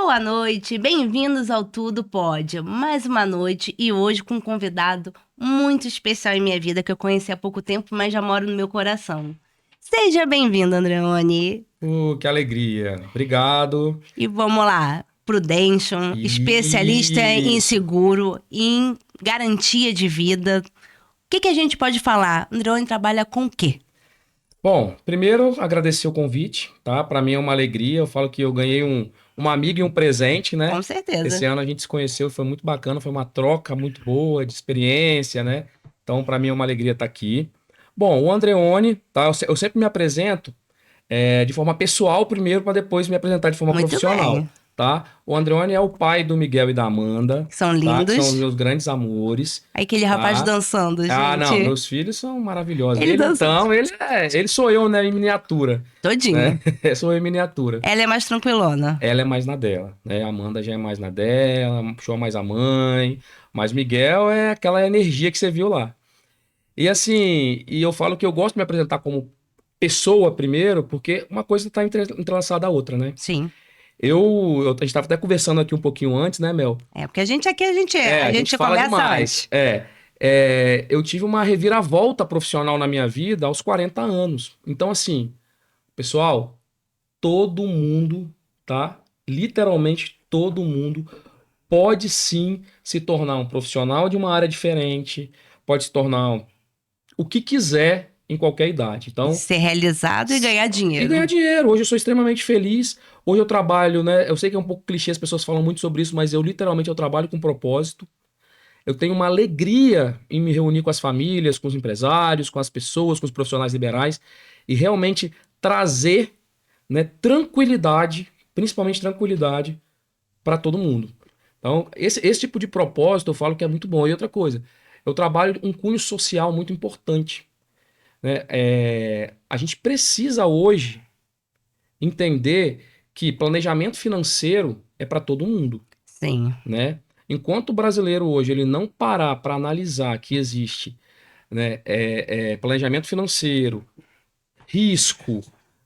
Boa noite, bem-vindos ao Tudo Pode. Mais uma noite e hoje com um convidado muito especial em minha vida que eu conheci há pouco tempo, mas já mora no meu coração. Seja bem-vindo, Andreoni. Que alegria. Obrigado. E vamos lá, Prudential, especialista em Isso. seguro, em garantia de vida. O que a gente pode falar? Andreoni trabalha com o quê? Bom, primeiro agradecer o convite, tá? Para mim é uma alegria. Eu falo que eu ganhei uma amiga e um presente, né? Com certeza. Esse ano a gente se conheceu, foi muito bacana, foi uma troca muito boa de experiência, né? Então, para mim é uma alegria estar aqui. Bom, o Andreoni, tá? Eu sempre me apresento de forma pessoal primeiro, para depois me apresentar de forma Muito profissional, bem. tá? O Andreoni é o pai do Miguel e da Amanda, São tá? Que são os lindos. meus grandes amores, Aquele rapaz tá? dançando, Ah, não, gente. meus filhos são maravilhosos. Ele Ele dança então, ele sou eu, né, em miniatura, né? todinho. Sou eu em miniatura. Ela é mais tranquilona. Ela é mais na dela, né? A Amanda já é mais na dela, puxou mais a mãe, mas Miguel é aquela energia que você viu lá. E assim, e eu falo que eu gosto de me apresentar como pessoa primeiro, porque uma coisa está entrelaçada à outra, né? Sim. A gente estava até conversando aqui um pouquinho antes, né, Mel? É, porque a gente aqui, a A gente gente fala conversa demais. antes. Eu tive uma reviravolta profissional na minha vida aos 40 anos. Então, assim, pessoal, todo mundo, tá? Literalmente todo mundo pode sim se tornar um profissional de uma área diferente, pode se tornar o que quiser em qualquer idade. E Então, ser realizado e ganhar e ganhar dinheiro. dinheiro. Hoje eu sou extremamente feliz. Hoje eu trabalho, né? Eu sei que é um pouco clichê, as pessoas falam muito sobre isso, mas eu literalmente eu trabalho com propósito. Eu tenho uma alegria em me reunir com as famílias, com os empresários, com as pessoas, com os profissionais liberais e realmente trazer, né, tranquilidade, principalmente tranquilidade, para todo mundo. Então, esse tipo de propósito eu falo que é muito bom. E outra coisa, eu trabalho um cunho social muito importante, né? A gente precisa hoje entender que planejamento financeiro é para todo mundo, Sim. né? Enquanto o brasileiro hoje ele não parar para analisar que existe, né, planejamento financeiro, risco,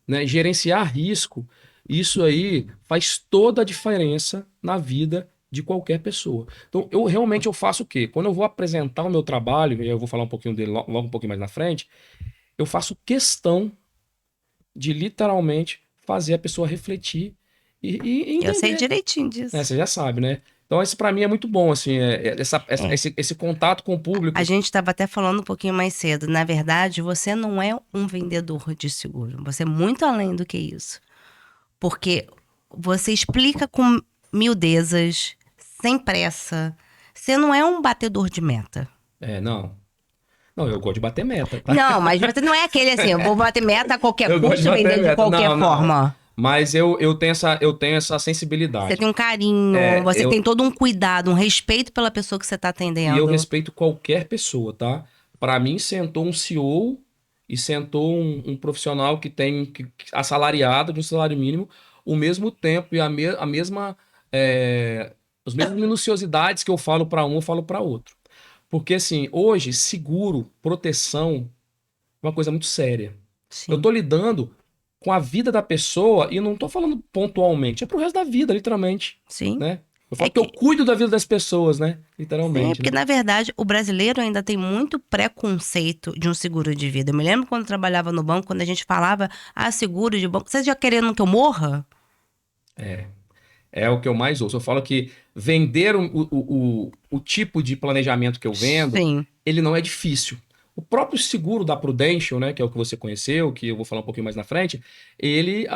né, gerenciar risco, isso aí faz toda a diferença na vida de qualquer pessoa. Então, eu faço o quê? Quando eu vou apresentar o meu trabalho, e eu vou falar um pouquinho dele logo um pouquinho mais na frente, eu faço questão de literalmente fazer a pessoa refletir e Eu sei entender, direitinho né? disso. Você já sabe, né? Então, isso para mim é muito bom, assim, É. esse contato com o A público. gente estava até falando um pouquinho mais cedo. Na verdade, você não é um vendedor de seguro. Você é muito além do que isso. Porque você explica com miudezas, sem pressa. Você não é um batedor de meta. Não. Não, eu gosto de bater meta, tá? Não, mas você não é aquele assim, eu vou bater meta a qualquer Eu gosto de custo, bater vender de meta. qualquer Não, não. forma. Mas eu tenho essa Você sensibilidade. tem um carinho, É, você tem eu, todo um cuidado, um respeito pela pessoa que você está e eu atendendo. respeito qualquer pessoa, tá? Para mim, sentou um CEO e sentou um profissional assalariado de um salário mínimo o mesmo tempo e a mesma, as mesmas minuciosidades que eu falo para um, eu falo para outro. Porque, assim, hoje, seguro, proteção, é uma coisa muito séria. Eu Sim. tô lidando com a vida da pessoa e não tô falando pontualmente, é pro resto da vida, literalmente, Sim. né? Eu É falo que eu que, cuido da vida das pessoas, né? sim, é Literalmente, porque, né? na verdade, o brasileiro ainda tem muito preconceito de um seguro de vida. Eu me lembro quando eu trabalhava no banco, quando a gente falava, seguro de banco, você já querendo que eu morra? É o que eu mais ouço. Eu falo que vender o tipo de planejamento que eu vendo, Sim. ele não é difícil. O próprio seguro da Prudential, né, que é o que você conheceu, que eu vou falar um pouquinho mais na frente, ele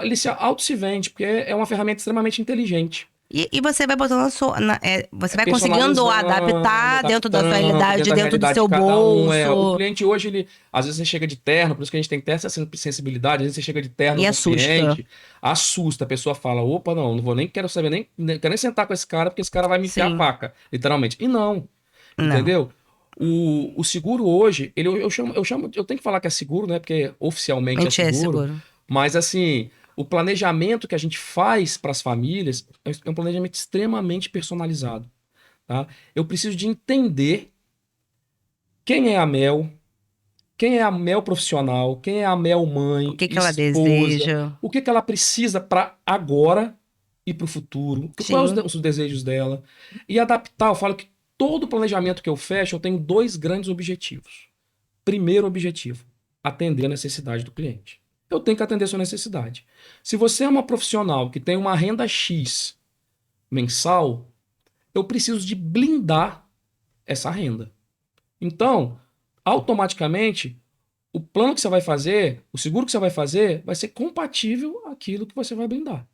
se vende, porque é uma ferramenta extremamente inteligente. E você vai botando você vai conseguindo Personalizando, adaptar dentro da sua adaptando realidade, dentro da dentro do realidade de seu cada um. O bolso. cliente hoje, às vezes você chega de terno, por isso que a gente tem que ter essa sensibilidade. Às vezes você chega de terno E no assusta. ambiente, assusta, a pessoa fala: opa, não vou nem quero saber, nem quero nem sentar com esse cara, porque esse cara vai me enfiar a Sim. faca, literalmente. E não, Não. entendeu? O seguro hoje, eu tenho que falar que é seguro, né? Porque oficialmente é Mente é seguro, seguro. mas assim, o planejamento que a gente faz para as famílias é um planejamento extremamente personalizado, tá? Eu preciso de entender quem é a Mel, quem é a Mel profissional, quem é a Mel O mãe, que que ela esposa, deseja? o que que ela precisa para agora, e para o futuro, quais Sim. são os desejos dela. E adaptar, eu falo que todo planejamento que eu fecho, eu tenho dois grandes objetivos. Primeiro objetivo, atender a necessidade do cliente. Eu tenho que atender a sua necessidade. Se você é uma profissional que tem uma renda X mensal, eu preciso de blindar essa renda. Então, automaticamente, o plano que você vai fazer, o seguro que você vai ser compatível àquilo que você vai blindar.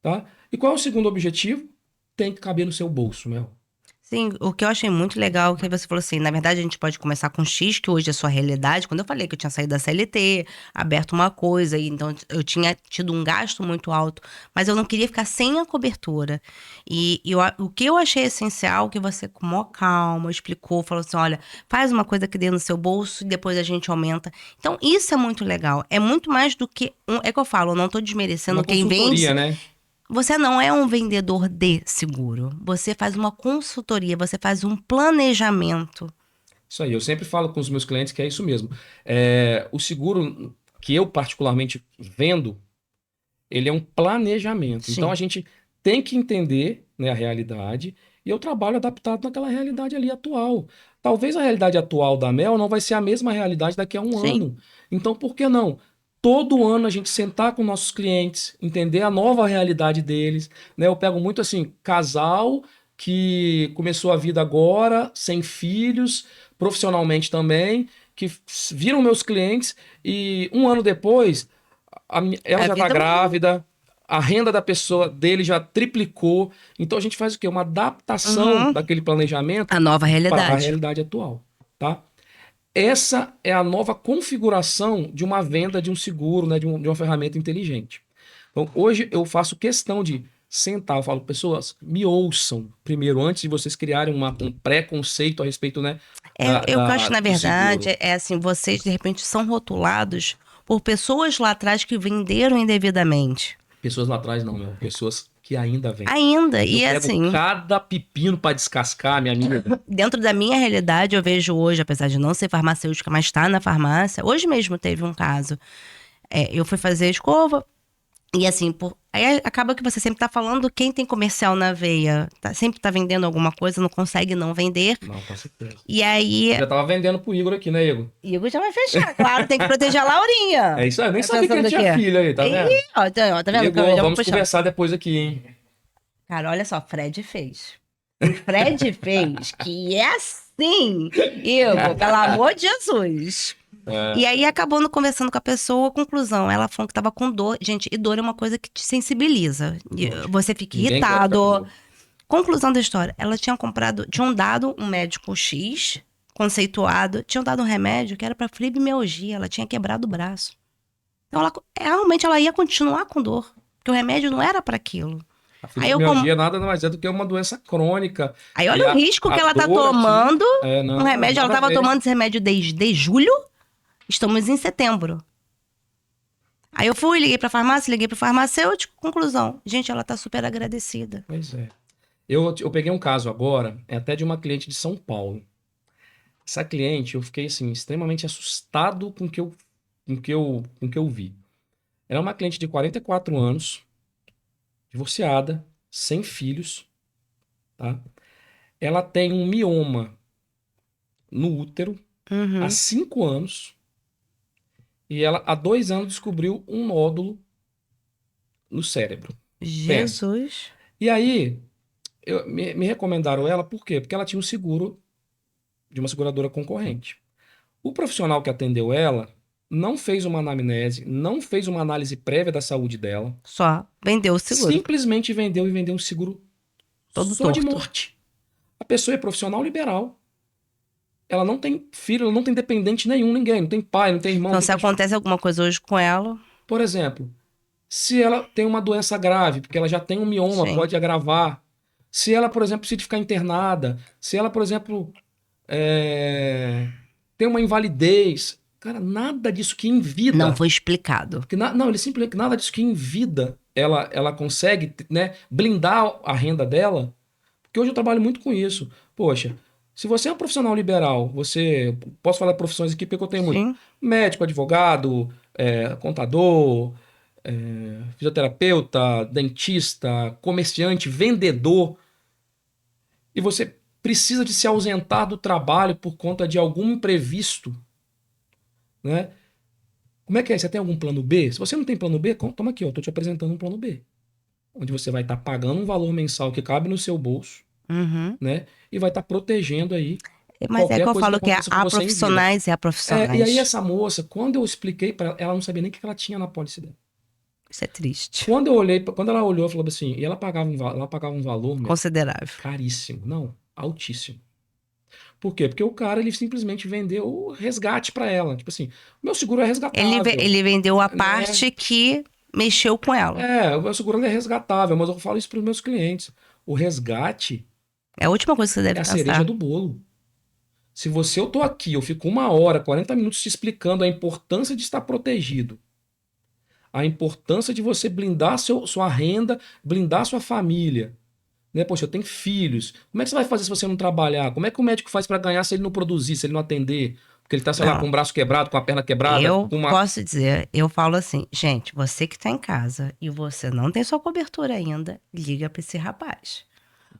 Tá? E qual é o segundo objetivo? Tem que caber no seu bolso, Mel. Sim, o que eu achei muito legal é que você falou assim, na verdade a gente pode começar com X, que hoje é a sua realidade. Quando eu falei que eu tinha saído da CLT, aberto uma coisa, e então eu tinha tido um gasto muito alto, mas eu não queria ficar sem a cobertura. O que eu achei essencial, que você com maior calma explicou, falou assim, olha, faz uma coisa que dê no seu bolso e depois a gente aumenta. Então isso é muito legal, é muito mais do que, é que eu falo, eu não tô desmerecendo Uma quem vende. consultoria, né? Você não é um vendedor de seguro. Você faz uma consultoria, você faz um planejamento. Isso aí, eu sempre falo com os meus clientes que é isso mesmo. O seguro que eu particularmente vendo, ele é um planejamento. Então a Sim, gente tem que entender, né, a realidade e eu trabalho adaptado naquela realidade ali atual. Talvez a realidade atual da Mel não vai ser a mesma realidade daqui a um sim. ano. Então por que não? Todo ano a gente sentar com nossos clientes, entender a nova realidade deles, né? Eu pego muito assim, casal que começou a vida agora, sem filhos, profissionalmente também, que viram meus clientes e um ano depois ela A já está vida mudou. grávida, a renda da pessoa dele já triplicou. Então a gente faz o quê? Uma adaptação Uhum. daquele planejamento A nova para a realidade. realidade atual, tá? Essa é a nova configuração de uma venda de um seguro, né, de uma ferramenta inteligente. Então, hoje eu faço questão de sentar, eu falo, pessoas, me ouçam primeiro, antes de vocês criarem um preconceito a respeito, né, Eu que acho que, na do verdade, seguro. é assim, vocês, de repente, são rotulados por pessoas lá atrás que venderam indevidamente. Pessoas lá atrás não, meu, pessoas que ainda vendem. Ainda. Eu E pego assim, cada pepino para descascar, minha amiga. dentro da minha realidade, eu vejo hoje, apesar de não ser farmacêutica, mas estar na farmácia. Hoje mesmo teve um caso. Eu fui fazer escova. E assim, aí acaba que você sempre tá falando quem tem comercial na veia, sempre tá vendendo alguma coisa, não consegue não vender. Não, com certeza. E aí, Já tava vendendo pro Igor aqui, né, Igor? Igor já vai fechar, claro, tem que proteger a Laurinha. É isso aí, eu nem Tá sabia que ele pensando o tinha quê? filho aí, tá vendo? Ih, ó, tá vendo? Igor, Já vou vamos puxar. conversar depois aqui, hein? Cara, olha só, Fred fez. O Fred fez, que é assim, Igor, pelo amor de Jesus. E aí acabou conversando com a pessoa, conclusão, ela falou que tava com dor. Gente, e dor é uma coisa que te sensibiliza. Lógico. Você fica Ninguém quer ficar com irritado. dor. Conclusão da história, ela tinham dado um médico X, conceituado, tinham dado um remédio que era pra fibromialgia, ela tinha quebrado o braço. Então, realmente ela ia continuar com dor, porque o remédio não era pra aquilo. A Aí eu, com- fibromialgia nada mais é do que uma doença crônica. Aí E olha o risco a que ela tá dor aqui tomando, um não, remédio, ela nada a tava ver. tomando esse remédio desde julho, estamos em setembro. Aí eu fui, liguei pra farmácia, liguei pro farmacêutico, conclusão, gente, ela tá super agradecida. Pois é. Eu peguei um caso agora, é até de uma cliente de São Paulo. Essa cliente, eu fiquei assim, extremamente assustado com o que eu vi. Ela é uma cliente de 44 anos, divorciada, sem filhos, tá? Ela tem um mioma no útero há Uhum. 5 anos e ela há 2 anos descobriu um nódulo no cérebro. Pensa. Jesus. E aí, me recomendaram ela, por quê? Porque ela tinha um seguro de uma seguradora concorrente. O profissional que atendeu ela não fez uma anamnese, não fez uma análise prévia da saúde dela, Só vendeu o seguro. simplesmente vendeu e vendeu um seguro Todo só de torto. morte. A pessoa é profissional liberal. Ela não tem filho, ela não tem dependente nenhum, ninguém. Não tem pai, não tem irmão. Então, Não se tem acontece alguma coisa hoje com ela, Por exemplo, se ela tem uma doença grave, porque ela já tem um mioma, sim. pode agravar. Se ela, por exemplo, precisa ficar internada. Se ela, por exemplo, tem uma invalidez. Cara, nada disso que em Não vida. foi explicado. Não, ele simplesmente nada disso que em vida ela consegue, né, blindar a renda dela. Porque hoje eu trabalho muito com isso. Poxa, se você é um profissional liberal, posso falar de profissões aqui porque eu tenho muito. Sim. Médico, advogado, contador, fisioterapeuta, dentista, comerciante, vendedor, e você precisa de se ausentar do trabalho por conta de algum imprevisto, né? Como é que é? Você tem algum plano B? Se você não tem plano B, toma aqui, ó, eu tô te apresentando um plano B, onde você vai estar pagando um valor mensal que cabe no seu bolso, Uhum. né? E vai estar protegendo aí Mas é que qualquer eu coisa que falo que aconteça com há você em vida. profissionais e há E aí profissionais. essa moça, quando eu expliquei para ela, ela não sabia nem o que ela tinha na pólice dela. Isso é triste. Quando ela olhou, ela falou assim, e ela pagava um valor, meu, Considerável. caríssimo, não, altíssimo. Por quê? Porque o cara, ele simplesmente vendeu o resgate para ela. Tipo assim, o meu seguro é resgatável, Ele vendeu a né? parte que mexeu com ela. O meu seguro ele é resgatável, mas eu falo isso para os meus clientes. O resgate É a última coisa que você é deve a cereja pensar. do bolo. Se eu tô aqui, eu fico 1 hora, 40 minutos te explicando a importância de estar protegido, a importância de você blindar sua renda, blindar sua família. Né? Poxa, eu tenho filhos. Como é que você vai fazer se você não trabalhar? Como é que o médico faz para ganhar se ele não produzir, se ele não atender? Porque ele tá, sei lá, com Não, o braço quebrado, com a perna quebrada, eu com uma. posso dizer, eu falo assim, gente, você que tá em casa e você não tem sua cobertura ainda, liga pra esse rapaz.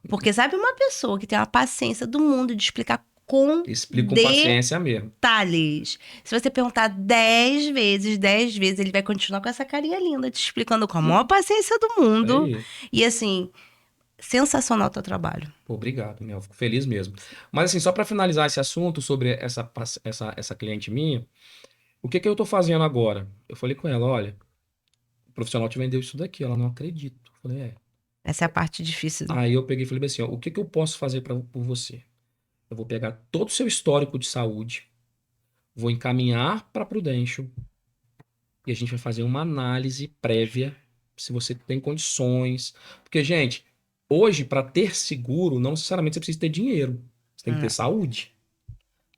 Porque sabe uma pessoa que tem a paciência do mundo de explicar com Explica com paciência mesmo. detalhes. Se você perguntar 10 vezes, ele vai continuar com essa carinha linda, te explicando com a maior paciência do É mundo. aí. E assim, sensacional o teu trabalho. Pô, obrigado, Mel. Fico feliz mesmo. Mas assim, só para finalizar esse assunto sobre essa cliente minha, o que eu tô fazendo agora? Eu falei com ela, olha, o profissional te vendeu isso daqui. Ela não acredita. Eu falei, é. Essa é a parte difícil. Aí eu peguei e falei bem assim, ó, o que eu posso fazer por você? Eu vou pegar todo o seu histórico de saúde, vou encaminhar para Prudential e a gente vai fazer uma análise prévia se você tem condições. Porque, gente, hoje, para ter seguro, não necessariamente você precisa ter dinheiro. Você tem que ter Não. saúde,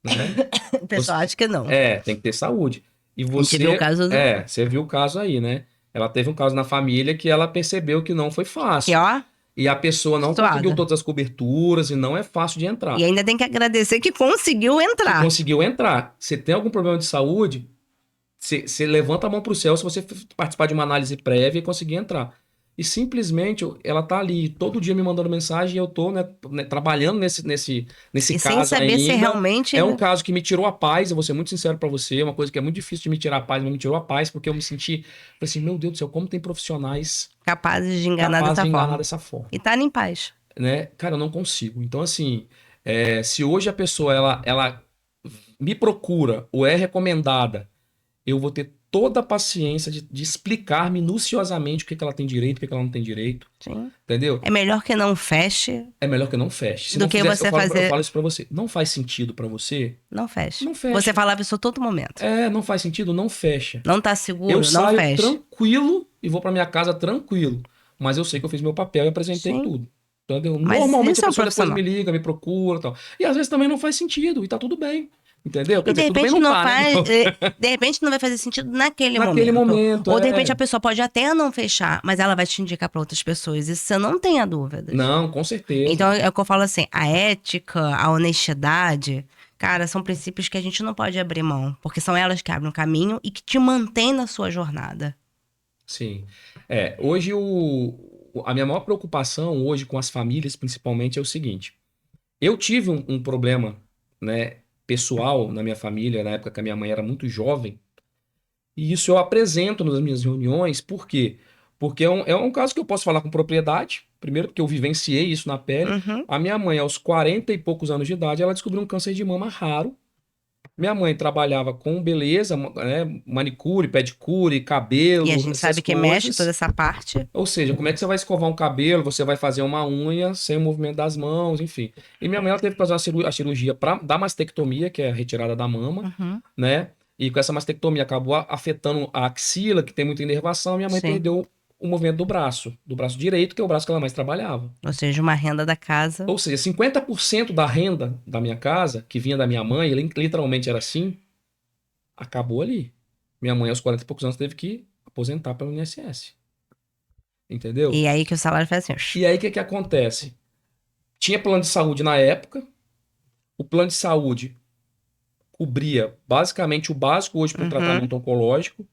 né? O pessoal acha que não. Tem que ter saúde. E A gente viu o caso do. você viu o caso aí, né? Ela teve um caso na família que ela percebeu que não foi Que, fácil. ó, E a pessoa não conseguiu suada. todas as coberturas e não é fácil de E entrar. ainda tem que agradecer que conseguiu Que entrar. conseguiu entrar. Se tem algum problema de saúde, você levanta a mão pro céu se você participar de uma análise prévia e conseguir entrar. E simplesmente ela tá ali todo dia me mandando mensagem e eu tô, né, trabalhando nesse E sem caso saber se ainda. realmente. É um caso que me tirou a paz, eu vou ser muito sincero pra você, é uma coisa que é muito difícil de me tirar a paz, mas me tirou a paz porque eu me senti, falei assim, meu Deus do céu, como tem profissionais Capazes de enganar capazes dessa de enganar forma. dessa forma, E tá em paz. né? Cara, eu não consigo. Então, assim, se hoje a pessoa ela me procura ou é recomendada, eu vou ter toda a paciência de explicar minuciosamente o que ela tem direito, o que ela não tem direito, Sim. entendeu? É melhor que não feche É melhor que eu não feche. Se do não que fizesse, você eu fazer. falo isso pra você. Não faz sentido pra você? Não feche. Não Você fecha. falava isso a todo momento. Não faz sentido? Não fecha. Não tá Eu seguro? Não saio feche. tranquilo e vou pra minha casa tranquilo. Mas eu sei que eu fiz meu papel e apresentei Sim. tudo. Entendeu? Mas Normalmente a isso é um pessoa depois profissional. me liga, me procura e tal. E às vezes também não faz sentido e tá tudo bem. Entendeu? Quer E de dizer, tudo bem repente não não tá, né? faz. De repente não vai fazer sentido naquele Naquele momento. momento, Ou de repente a pessoa pode até não fechar, mas ela vai te indicar para outras pessoas. Isso você não tenha dúvidas. Não, com certeza. Então é o que eu falo assim: a ética, a honestidade, cara, são princípios que a gente não pode abrir mão, porque são elas que abrem o caminho e que te mantêm na sua jornada. Sim. Hoje a minha maior preocupação hoje com as famílias, principalmente, é o seguinte. Eu tive um problema, né, pessoal na minha família, na época que a minha mãe era muito jovem, e isso eu apresento nas minhas reuniões, por quê? Porque é um caso que eu posso falar com propriedade, primeiro porque eu vivenciei isso na pele. Uhum. A minha mãe, aos 40 e poucos anos de idade, ela descobriu um câncer de mama raro. Minha mãe trabalhava com beleza, né, manicure, pedicure, E a cabelo, gente essas sabe que mexe toda coisas. essa parte. Ou seja, como é que você vai escovar um cabelo, você vai fazer uma unha sem o movimento das mãos, enfim. E minha mãe ela teve que fazer a cirurgia da mastectomia, que é a retirada da mama, Uhum. né? E com essa mastectomia acabou afetando a axila, que tem muita inervação, e minha mãe Sim. perdeu o movimento do braço direito, que é o braço que ela mais trabalhava. Ou seja, uma renda da casa. Ou seja, 50% da renda da minha casa, que vinha da minha mãe, literalmente era assim, acabou ali. Minha mãe, aos 40 e poucos anos, teve que aposentar pelo INSS. Entendeu? E aí que o salário faz assim. E aí, o que que acontece? Tinha plano de saúde na época. O plano de saúde cobria basicamente o básico hoje para o Uhum. tratamento oncológico.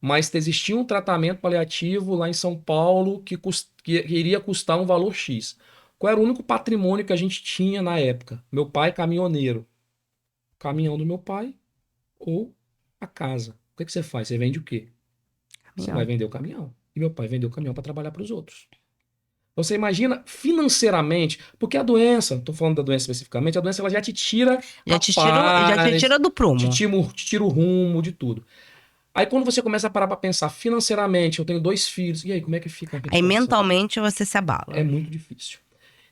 mas existia um tratamento paliativo lá em São Paulo que iria custar um valor X. Qual era o único patrimônio que a gente tinha na época? Meu pai, caminhoneiro. Caminhão do meu pai ou a casa. O que você faz? Você vende o quê? Você vai Caminhão. vender o caminhão. E meu pai vendeu o caminhão para trabalhar para os outros. Então, você imagina financeiramente, porque a doença, estou falando da doença especificamente, a doença ela já te tira a Já te paz, tira do prumo. te tira o rumo de tudo. Aí quando você começa a parar para pensar financeiramente, eu tenho 2 filhos, e aí como é que fica a Aí recuperação? mentalmente você se É abala. muito difícil.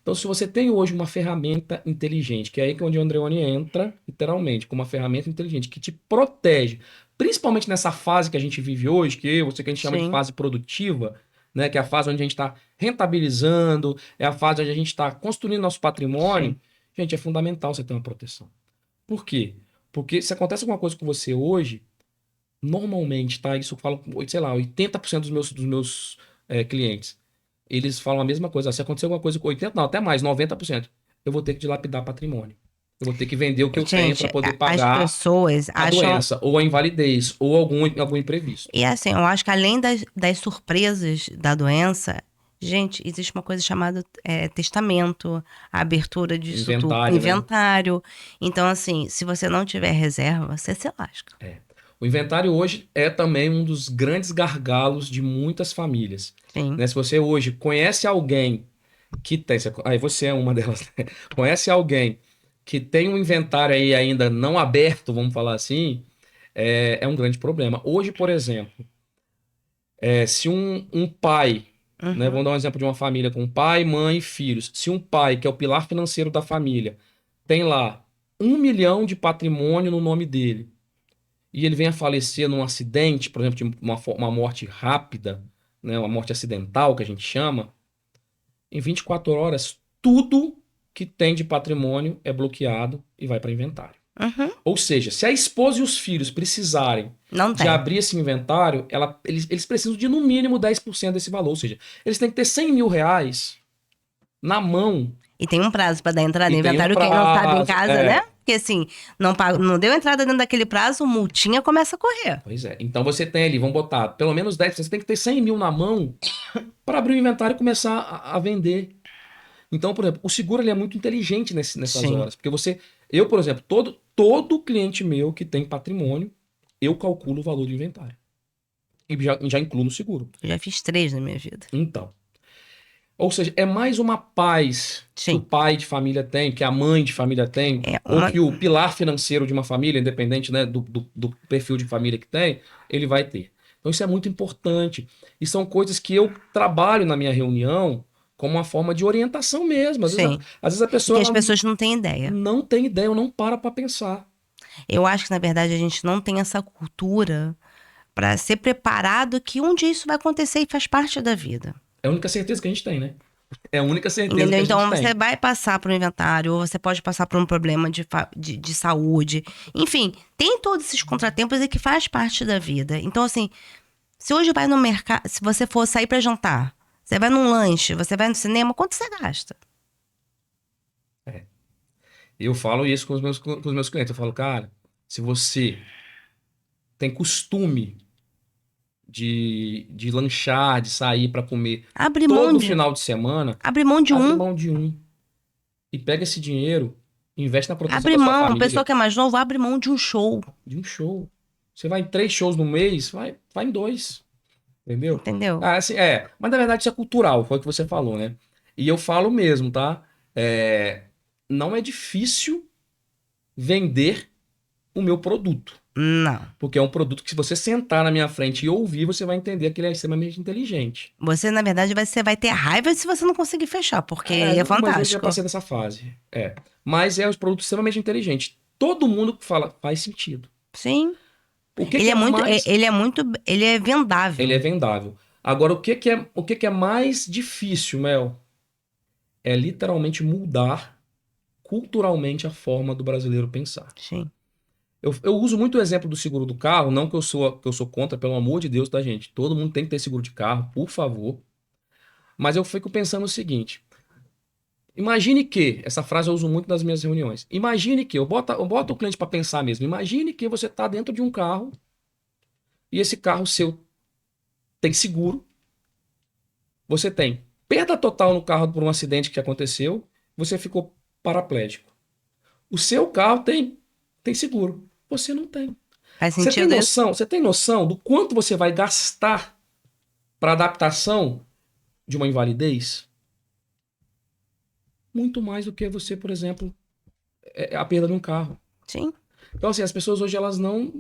Então, se você tem hoje uma ferramenta inteligente, que é aí que onde o Andreoni entra, literalmente, com uma ferramenta inteligente que te protege, principalmente nessa fase que a gente vive hoje, que a gente chama de Sim, fase produtiva, né, que é a fase onde a gente está rentabilizando, é a fase onde a gente está construindo nosso patrimônio, sim. gente, é fundamental você ter uma proteção. Por quê? Porque se acontece alguma coisa com você hoje, normalmente, tá? Isso eu falo, sei lá, 80% dos meus clientes. Eles falam a mesma coisa. Se acontecer alguma coisa com 80%, não, até mais, 90%, eu vou ter que dilapidar patrimônio. Eu vou ter que vender o que eu tenho Gente, para poder as pagar pessoas a acham. doença, ou a invalidez, ou algum imprevisto. E assim, eu acho que além das surpresas da doença, gente, existe uma coisa chamada testamento, a abertura disso tudo, Inventário, né? inventário. Então, assim, se você não tiver reserva, você se lasca. É. O inventário hoje é também um dos grandes gargalos de muitas famílias. Sim. Né? Se você hoje conhece alguém que tem. Aí você é uma delas, né? Conhece alguém que tem um inventário aí ainda não aberto, vamos falar assim, é um grande problema. Hoje, por exemplo, se um pai, né, Uhum. vamos dar um exemplo de uma família com pai, mãe e filhos. Se um pai, que é o pilar financeiro da família, tem lá 1 milhão de patrimônio no nome dele, e ele vem a falecer num acidente, por exemplo, de uma morte rápida, né, uma morte acidental, que a gente chama, em 24 horas, tudo que tem de patrimônio é bloqueado e vai para inventário. Uhum. Ou seja, se a esposa e os filhos precisarem Não de tem. abrir esse inventário, eles precisam de no mínimo 10% desse valor. Ou seja, eles têm que ter 100 mil reais na mão E tem um prazo para dar entrada e no tem um inventário, quem não sabe em prazo. casa, né? Porque assim, não deu entrada dentro daquele prazo, multinha começa a correr. Pois é. Então você tem ali, vamos botar, pelo menos 10%. Você tem que ter 100 mil na mão para abrir o inventário e começar a vender. Então, por exemplo, o seguro ele é muito inteligente nessas Sim. horas. Porque eu, por exemplo, todo cliente meu que tem patrimônio, eu calculo o valor do inventário. E já incluo no seguro. Eu já fiz 3 na minha vida. Então, ou seja, é mais uma paz que o Sim. pai de família tem, que a mãe de família tem, É ou uma. que o pilar financeiro de uma família, independente, né, do perfil de família que tem, ele vai ter. Então isso é muito importante. E são coisas que eu trabalho na minha reunião como uma forma de orientação mesmo. Sim. Às vezes a E que pessoa as ela pessoas não têm ideia. não tem ideia ou não para pensar. Eu acho que, na verdade, a gente não tem essa cultura para ser preparado que um dia isso vai acontecer e faz parte da vida. É a única certeza que a gente tem, né? É a única certeza Entendeu? que a gente Então, você tem. vai passar por um inventário, ou você pode passar por um problema de saúde. Enfim, tem todos esses contratempos e que faz parte da vida. Então, assim, se hoje vai no mercado, se você for sair para jantar, você vai num lanche, você vai no cinema, quanto você gasta? Eu falo isso com os meus clientes. Eu falo, cara, se você tem costume de lanchar, de sair para comer Abre mão todo de, final de semana, abre mão de abre um. mão de um e pega esse dinheiro, investe na proteção Abre da sua mão, a pessoa família, que é mais nova abre mão de um show. de um show. Você vai em 3 shows no mês, vai em 2, entendeu? Entendeu? Ah, assim, mas na verdade isso é cultural, foi o que você falou, né? E eu falo mesmo, tá? Não é difícil vender o meu produto. Não. Porque é um produto que, se você sentar na minha frente e ouvir, você vai entender que ele é extremamente inteligente. Você, na verdade, você vai ter raiva se você não conseguir fechar, porque é Não, mas eu já fantástico. passei dessa fase. Mas é um produto extremamente inteligente. Todo mundo que fala faz sentido. Sim. O que que é mais. Ele é Ele é vendável. vendável. Agora, o que que é mais difícil, Mel? É literalmente mudar culturalmente a forma do brasileiro pensar. Sim. Eu uso muito o exemplo do seguro do carro, não que eu sou contra, pelo amor de Deus, tá, gente? Todo mundo tem que ter seguro de carro, por favor. Mas eu fico pensando o seguinte: imagine que, essa frase eu uso muito nas minhas reuniões. Imagine que, eu boto o cliente para pensar mesmo. Imagine que você está dentro de um carro e esse carro seu tem seguro, você tem perda total no carro por um acidente que aconteceu, você ficou paraplégico. O seu carro tem seguro, você não tem. Faz sentido isso? Você tem noção do quanto você vai gastar para adaptação de uma invalidez? Muito mais do que você, por exemplo, a perda de um carro. Sim. Então, assim, as pessoas hoje, elas não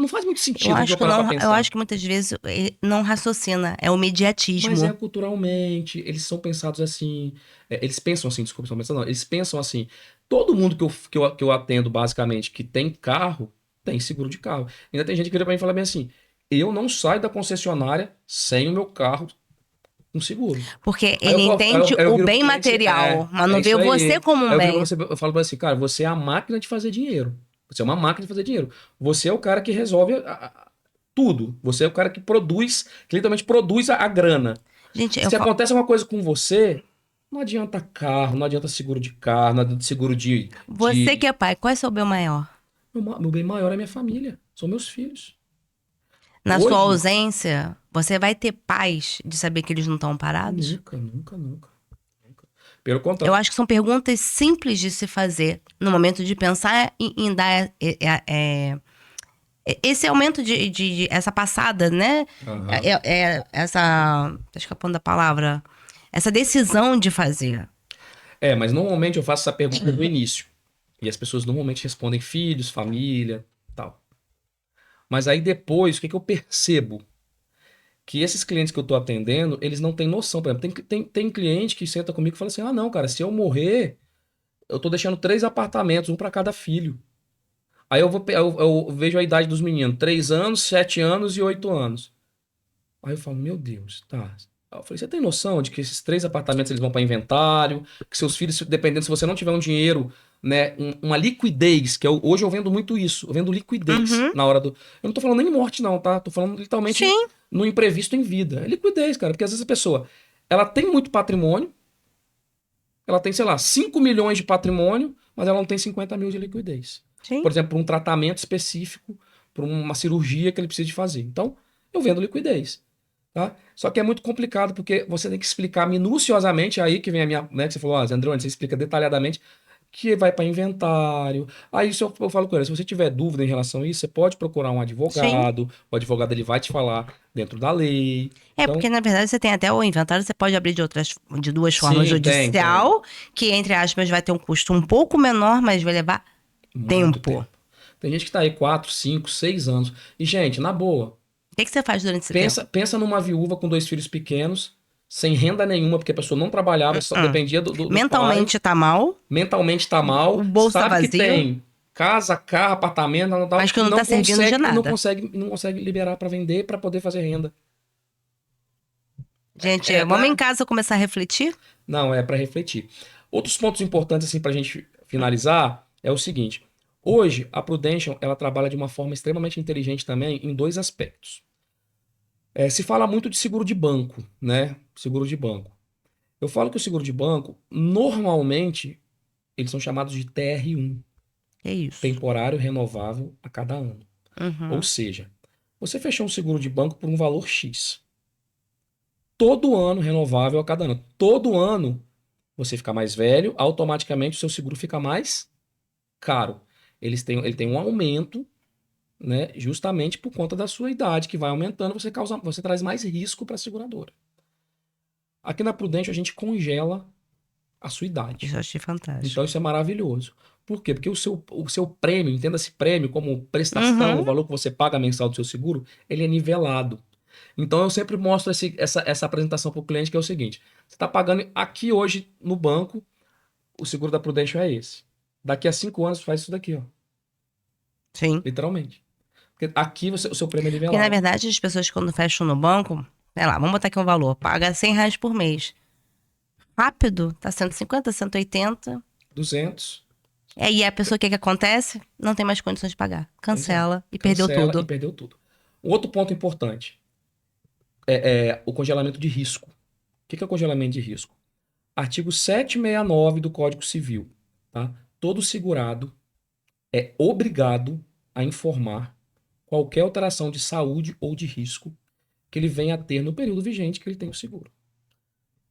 faz muito sentido de eu parar não, pra eu pensar. acho que muitas vezes não raciocina, é o Mas é mediatismo. culturalmente, eles são pensados assim, eles pensam assim, desculpa, são pensados, não, eles pensam assim, todo mundo que eu atendo, basicamente, que tem carro, tem seguro de carro. Ainda tem gente que vira pra mim e fala bem assim, eu não saio da concessionária sem o meu carro com seguro. Porque Aí eu, ele falo- aí eu, entende aí eu o viro pro bem cliente, material, mas é não vê isso você aí. como um Aí eu viro pra bem. você, eu falo pra você, cara, você é a máquina de fazer dinheiro. Você é uma máquina de fazer dinheiro. Você é o cara que resolve tudo. Você é o cara que produz, que literalmente produz a grana. Gente, eu Se falo, acontece uma coisa com você, não adianta carro, não adianta seguro de carro, não adianta seguro você que é pai, qual é seu bem maior? Meu bem maior é minha família, são meus filhos. Na sua Hoje, ausência, você vai ter paz de saber que eles não estão parados? nunca, nunca, nunca, nunca. Pelo Eu contrário. acho que são perguntas simples de se fazer no momento de pensar em dar esse aumento essa passada, né? Aham. Essa, tá escapando da palavra, essa decisão de fazer. Mas normalmente eu faço essa pergunta no início. E as pessoas normalmente respondem filhos, família, tal. Mas aí depois, o que que eu percebo? Que esses clientes que eu tô atendendo, eles não têm noção. Por exemplo, tem cliente que senta comigo e fala assim: ah, não, cara, se eu morrer, eu tô deixando 3 apartamentos, um para cada filho. Aí eu vejo a idade dos meninos: 3 anos, 7 anos e 8 anos. Aí eu falo: meu Deus, tá. Aí eu falei: você tem noção de que esses 3 apartamentos eles vão para inventário? Que seus filhos, dependendo, se você não tiver um dinheiro, né, uma liquidez, hoje eu vendo muito isso, eu vendo liquidez Uhum. na hora do. Eu não tô falando nem morte, não, tá? Tô falando literalmente Sim, no imprevisto em vida. É liquidez, cara, porque às vezes a pessoa ela tem muito patrimônio, ela tem, sei lá, 5 milhões de patrimônio, mas ela não tem 50 mil de liquidez. sim. Por exemplo, para um tratamento específico, para uma cirurgia que ele precisa de fazer. Então, eu vendo liquidez. Tá? Só que é muito complicado porque você tem que explicar minuciosamente, aí que vem a minha, né, que você falou, Andrônio, você explica detalhadamente que vai para inventário. Aí isso eu falo com ele, se você tiver dúvida em relação a isso, você pode procurar um Sim. advogado, o advogado ele vai te falar dentro da lei. É, Então, porque na verdade você tem até o inventário, você pode abrir de duas formas. sim, tem. Judicial, que entre aspas vai ter um custo um pouco menor, mas vai levar Muito tempo. tempo. Tem gente que tá aí 4, 5, 6 anos. E, gente, na boa, O que você faz durante esse tempo? pensa numa viúva com 2 filhos pequenos, sem renda nenhuma, porque a pessoa não trabalhava, só Hum. dependia dos Mentalmente pais, tá mal, mentalmente tá o mal, bolso tá sabe que vazio, tem casa, carro, apartamento, tal, mas tal, que e não tá servindo de nada. não consegue liberar para vender para poder fazer renda. Gente, vamos em Né? casa começar a refletir? Não, é para refletir. Outros pontos importantes assim para a gente finalizar é o seguinte: hoje a Prudential ela trabalha de uma forma extremamente inteligente também em dois aspectos. Se fala muito de seguro de banco, né? Seguro de banco. Eu falo que o seguro de banco, normalmente, eles são chamados de TR1, É isso. temporário renovável a cada ano. Ou Uhum. seja, você fechou um seguro de banco por um valor X. Todo ano renovável a cada ano. Todo ano você fica mais velho, automaticamente o seu seguro fica mais caro. Ele tem um aumento, né, justamente por conta da sua idade, que vai aumentando, você traz mais risco para a seguradora. Aqui na Prudential a gente congela a sua idade. Isso eu achei Então fantástico. isso é maravilhoso. Por quê? Porque o seu prêmio, entenda-se prêmio como prestação, o Uhum. valor que você paga mensal do seu seguro, ele é nivelado. Então eu sempre mostro essa apresentação para o cliente, que é o seguinte: você está pagando aqui hoje no banco, o seguro da Prudential é esse. Daqui a 5 anos faz isso daqui, ó. Sim. Literalmente. Porque aqui o seu prêmio é Porque, na nivelado. verdade, as pessoas quando fecham no banco, sei lá, vamos botar aqui um valor, paga R$ 100 por mês. Rápido, tá 150, 180. 200. Aí a pessoa, o que que acontece? Não tem mais condições de pagar. Exato. Cancela e perdeu Cancela e tudo. perdeu tudo. Um outro ponto importante é o congelamento de risco. O que é o congelamento de risco? Artigo 769 do Código Civil. Tá? Todo segurado é obrigado a informar qualquer alteração de saúde ou de risco que ele venha a ter no período vigente que ele tem o seguro.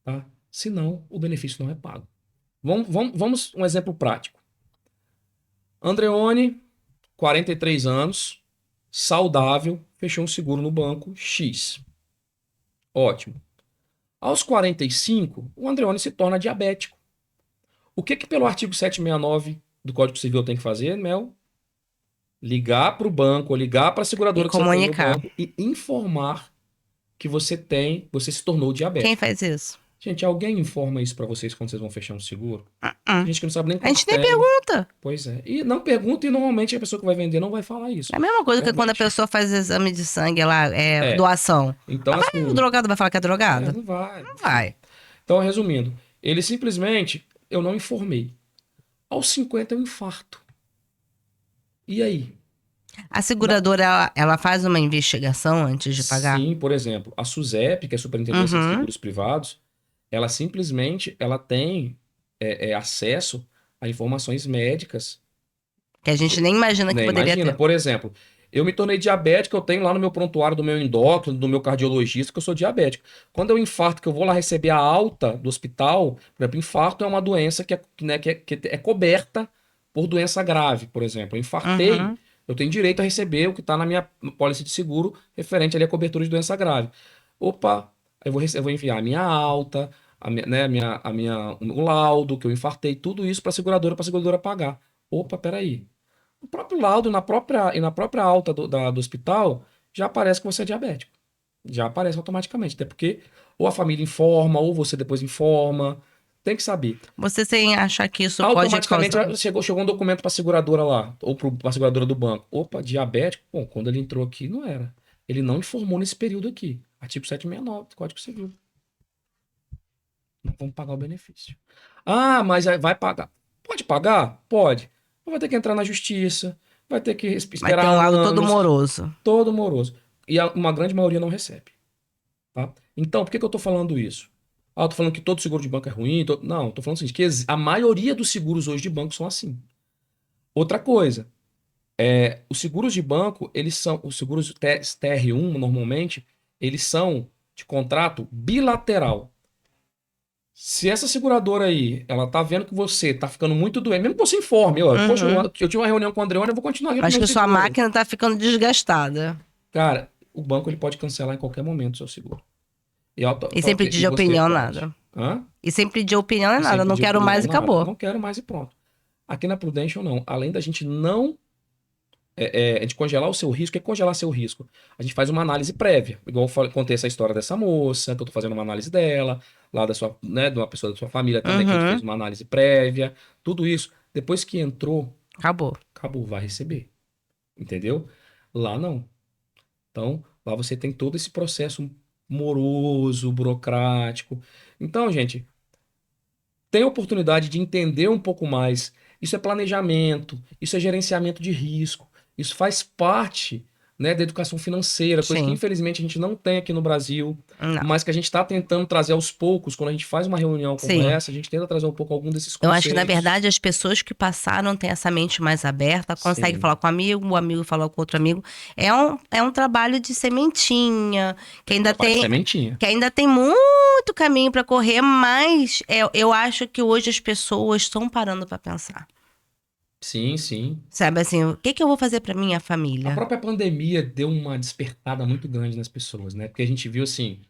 Tá? Senão, o benefício não é pago. Vamos um exemplo prático. Andreone, 43 anos, saudável, fechou um seguro no banco X. Ótimo. Aos 45, o Andreone se torna diabético. O que pelo artigo 769 do Código Civil tem que fazer, Mel? Ligar para o banco, ou ligar para a seguradora E que você tem no comunicar. banco e informar que você se tornou Quem diabético. faz isso? Gente, alguém informa isso para vocês quando vocês vão fechar um seguro? Tem gente que não sabe nem A quanto gente nem tem. pergunta. Pois é. E não pergunta e normalmente a pessoa que vai vender não vai falar isso. É a mesma coisa que quando a Realmente. pessoa faz exame de sangue lá, É. doação. Então, Mas o drogado vai falar que é drogado? não vai. Não vai. Então, resumindo, ele simplesmente, eu não informei. Aos 50 eu infarto. E aí? A seguradora, ela faz uma investigação antes de pagar? Sim, por exemplo, a SUSEP, que é a Superintendência de Uhum. Seguros Privados, ela simplesmente ela tem acesso a informações médicas. Que a gente nem imagina que Né? poderia Imagina, ter. por exemplo, eu me tornei diabético, eu tenho lá no meu prontuário do meu endócrino, do meu cardiologista, que eu sou diabético. Quando eu infarto, que eu vou lá receber a alta do hospital, por exemplo, infarto é uma doença que é coberta por doença grave, por exemplo. Eu infartei, Uhum. eu tenho direito a receber o que está na minha pólice de seguro referente ali à cobertura de doença grave. Opa, eu vou enviar a minha alta, o laudo que eu infartei, tudo isso para a seguradora pagar. Opa, peraí. No próprio laudo e na própria alta do hospital, já aparece que você é diabético. Já aparece automaticamente. Até porque ou a família informa, ou você depois informa. Tem que saber. Você sem achar que isso pode Automaticamente causar. chegou um documento para a seguradora lá, ou para a seguradora do banco. Opa, diabético? Bom, quando ele entrou aqui, não era. Ele não informou nesse período aqui. Artigo 769 do Código Civil. Não vamos pagar o benefício. Ah, mas aí vai pagar. Pode pagar? Pode. Mas vai ter que entrar na justiça, vai ter que Vai ter esperar um lado todo anos, moroso. todo moroso. E uma grande maioria não recebe. Tá? Então, por que eu estou falando isso? Ah, eu tô falando que todo seguro de banco é ruim? Não, estou falando assim, que a maioria dos seguros hoje de banco são assim. Outra coisa, os seguros de banco, os seguros TR1, normalmente, eles são de contrato bilateral. Se essa seguradora aí, ela tá vendo que você tá ficando muito doente, mesmo que você informe, ó, poxa, Uhum. eu tive uma reunião com o Andreone, eu vou continuar aqui com o Acho meu que sua seguro. máquina tá ficando desgastada. Cara, o banco ele pode cancelar em qualquer momento o seu seguro. E sem pedir você opinião, pode. nada. Hã? E sem pedir opinião é E sem nada. Não pedir quero mais opinião, e nada. acabou. Não quero mais e pronto. Aqui na Prudential, não. Além da gente não de congelar o seu risco, o que é congelar seu risco? A gente faz uma análise prévia. Igual contei essa história dessa moça, que eu tô fazendo uma análise dela, lá da sua, né, de uma pessoa da sua família também, que a gente fez Uhum. uma análise prévia, tudo isso. Depois que entrou, Acabou. acabou, vai receber. Entendeu? Lá não. Então, lá você tem todo esse processo moroso, burocrático. Então, gente, tem a oportunidade de entender um pouco mais. Isso é planejamento, isso é gerenciamento de risco, isso faz parte, né, da educação financeira, coisa que Sim. infelizmente a gente não tem aqui no Brasil, Não. mas que a gente está tentando trazer aos poucos. Quando a gente faz uma reunião como Sim. essa, a gente tenta trazer um pouco algum desses Eu conceitos. acho que, na verdade, as pessoas que passaram têm essa mente mais aberta, conseguem Sim. falar com o amigo fala com outro amigo. É um trabalho de sementinha, que ainda Trabalho de tem, sementinha. que ainda tem muito caminho para correr, mas eu acho que hoje as pessoas estão parando para pensar. Sim, sim. Sabe assim, o que eu vou fazer para minha A família? própria pandemia deu uma despertada muito grande nas pessoas, né? Porque a gente viu assim,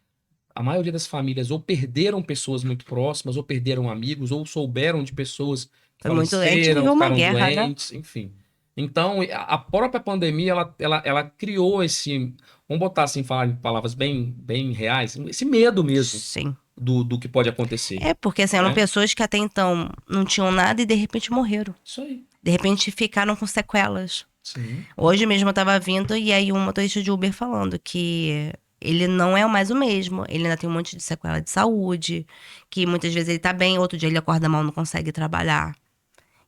a maioria das famílias ou perderam pessoas muito próximas, ou perderam amigos, ou souberam de pessoas que Foi muito. A gente faleceram, viveu uma ficaram guerra, né? doentes, enfim. Então, a própria pandemia, ela criou esse, vamos botar assim, falar em palavras bem, bem reais, esse medo mesmo Sim. do que pode acontecer, É, porque assim, eram né? pessoas que até então não tinham nada e de repente morreram. Isso aí. De repente ficaram com sequelas. Sim. Hoje mesmo eu tava vindo e aí um motorista de Uber falando que ele não é mais o mesmo. Ele ainda tem um monte de sequela de saúde, que muitas vezes ele tá bem, outro dia ele acorda mal, não consegue trabalhar.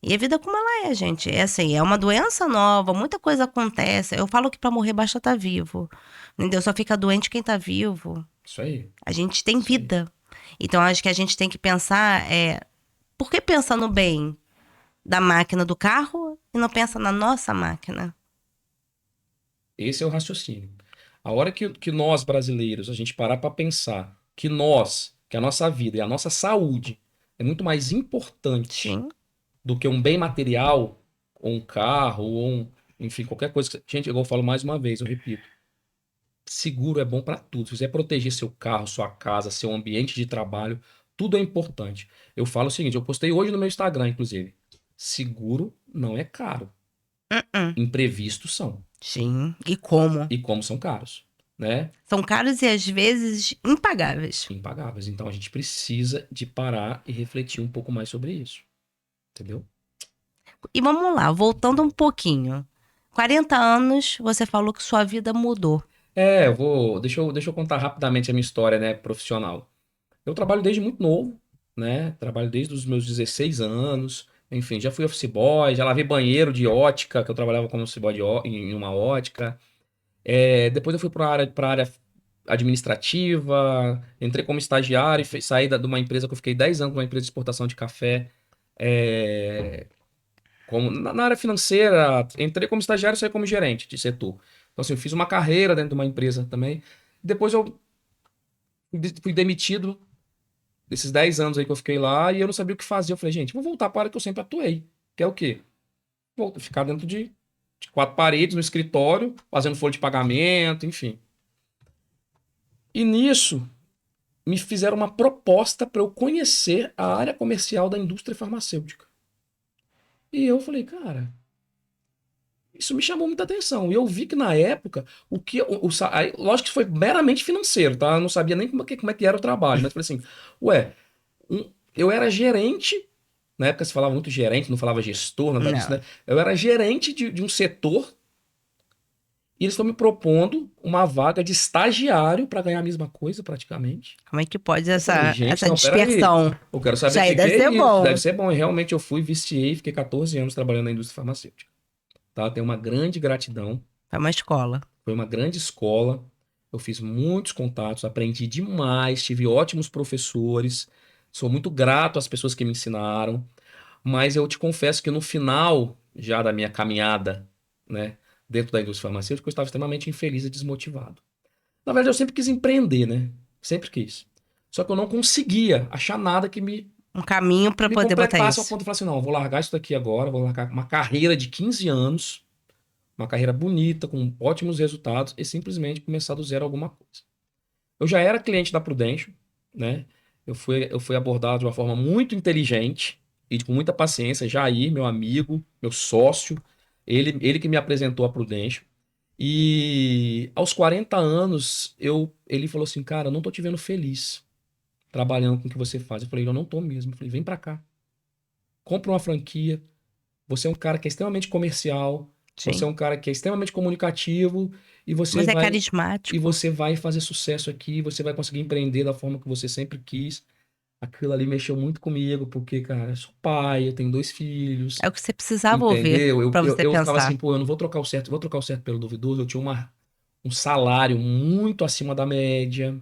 E a vida como ela é, gente. É assim, é uma doença nova, muita coisa acontece. Eu falo que pra morrer basta estar vivo. Entendeu? Só fica doente quem tá vivo. Isso aí. A gente tem Isso aí. vida. Então acho que a gente tem que pensar, por que pensa no bem da máquina do carro e não pensa na nossa máquina? Esse é o raciocínio. A hora que nós, brasileiros, a gente parar para pensar que a nossa vida e a nossa saúde é muito mais importante Sim. do que um bem material, ou um carro, enfim, qualquer coisa. Gente, igual eu falo mais uma vez, eu repito. Seguro é bom para tudo. Se você proteger seu carro, sua casa, seu ambiente de trabalho, tudo é importante. Eu falo o seguinte, eu postei hoje no meu Instagram, inclusive. Seguro não é caro. Uh-uh. Imprevistos são. Sim. E como? E como são caros, né? São caros e às vezes impagáveis. Impagáveis. Então a gente precisa de parar e refletir um pouco mais sobre isso. Entendeu? E vamos lá, voltando um pouquinho. 40 anos, você falou que sua vida mudou. Eu vou. Deixa eu contar rapidamente a minha história, né, profissional. Eu trabalho desde muito novo, né? Trabalho desde os meus 16 anos. Enfim, já fui office boy, já lavei banheiro de ótica, que eu trabalhava como office boy em uma ótica. Depois eu fui para a área administrativa, entrei como estagiário e saí de uma empresa que eu fiquei 10 anos, uma empresa de exportação de café. É, como, na área financeira, entrei como estagiário e saí como gerente de setor. Então, assim, eu fiz uma carreira dentro de uma empresa também. Depois eu fui demitido desses 10 anos aí que eu fiquei lá e eu não sabia o que fazer. Eu falei, gente, vou voltar para a área que eu sempre atuei, que é o quê? Vou ficar dentro de quatro paredes no escritório, fazendo folha de pagamento, enfim. E nisso, me fizeram uma proposta para eu conhecer a área comercial da indústria farmacêutica. E eu falei, cara, isso me chamou muita atenção. E eu vi que na época, aí, lógico que foi meramente financeiro, tá? Eu não sabia nem como é que era o trabalho, mas eu falei assim, ué, eu era gerente, na época se falava muito gerente, não falava gestor, nada disso, Não. né? Eu era gerente de um setor e eles estão me propondo uma vaga de estagiário para ganhar a mesma coisa, praticamente. Como é que pode Eu falei, gente, essa não, peraí. dispersão? Eu quero saber Isso o aí que que deve é ser isso. Deve bom. ser bom. E realmente eu fui, viciei, fiquei 14 anos trabalhando na indústria farmacêutica. Tá? Tenho uma grande gratidão. É uma escola. Foi uma grande escola. Eu fiz muitos contatos, aprendi demais, tive ótimos professores. Sou muito grato às pessoas que me ensinaram. Mas eu te confesso que no final, já da minha caminhada, né, dentro da indústria farmacêutica, eu estava extremamente infeliz e desmotivado. Na verdade, eu sempre quis empreender, né? Sempre quis. Só que eu não conseguia achar nada que Um caminho para me poder botar completasse ao isso. ponto de falar assim, não, eu vou largar isso daqui agora, vou largar uma carreira de 15 anos, uma carreira bonita, com ótimos resultados, e simplesmente começar do zero alguma coisa. Eu já era cliente da Prudential, né? Eu fui abordado de uma forma muito inteligente e com muita paciência. Jair, meu amigo, meu sócio, ele que me apresentou a Prudential. E aos 40 anos, ele falou assim, cara, eu não tô te vendo feliz trabalhando com o que você faz. Eu falei, eu não tô mesmo. Eu falei, vem pra cá, compra uma franquia. Você é um cara que é extremamente comercial, você é Sim. um cara que é extremamente comunicativo e você Você é vai e carismático. você vai fazer sucesso aqui, você vai conseguir empreender da forma que você sempre quis. Aquilo ali mexeu muito comigo, porque, cara, eu sou pai, eu tenho 2 filhos, É o que você precisava ouvir entendeu? Eu, para eu, você eu tava assim, pensar. pô, eu não vou trocar o certo, vou trocar o certo pelo duvidoso. Eu tinha um salário muito acima da média,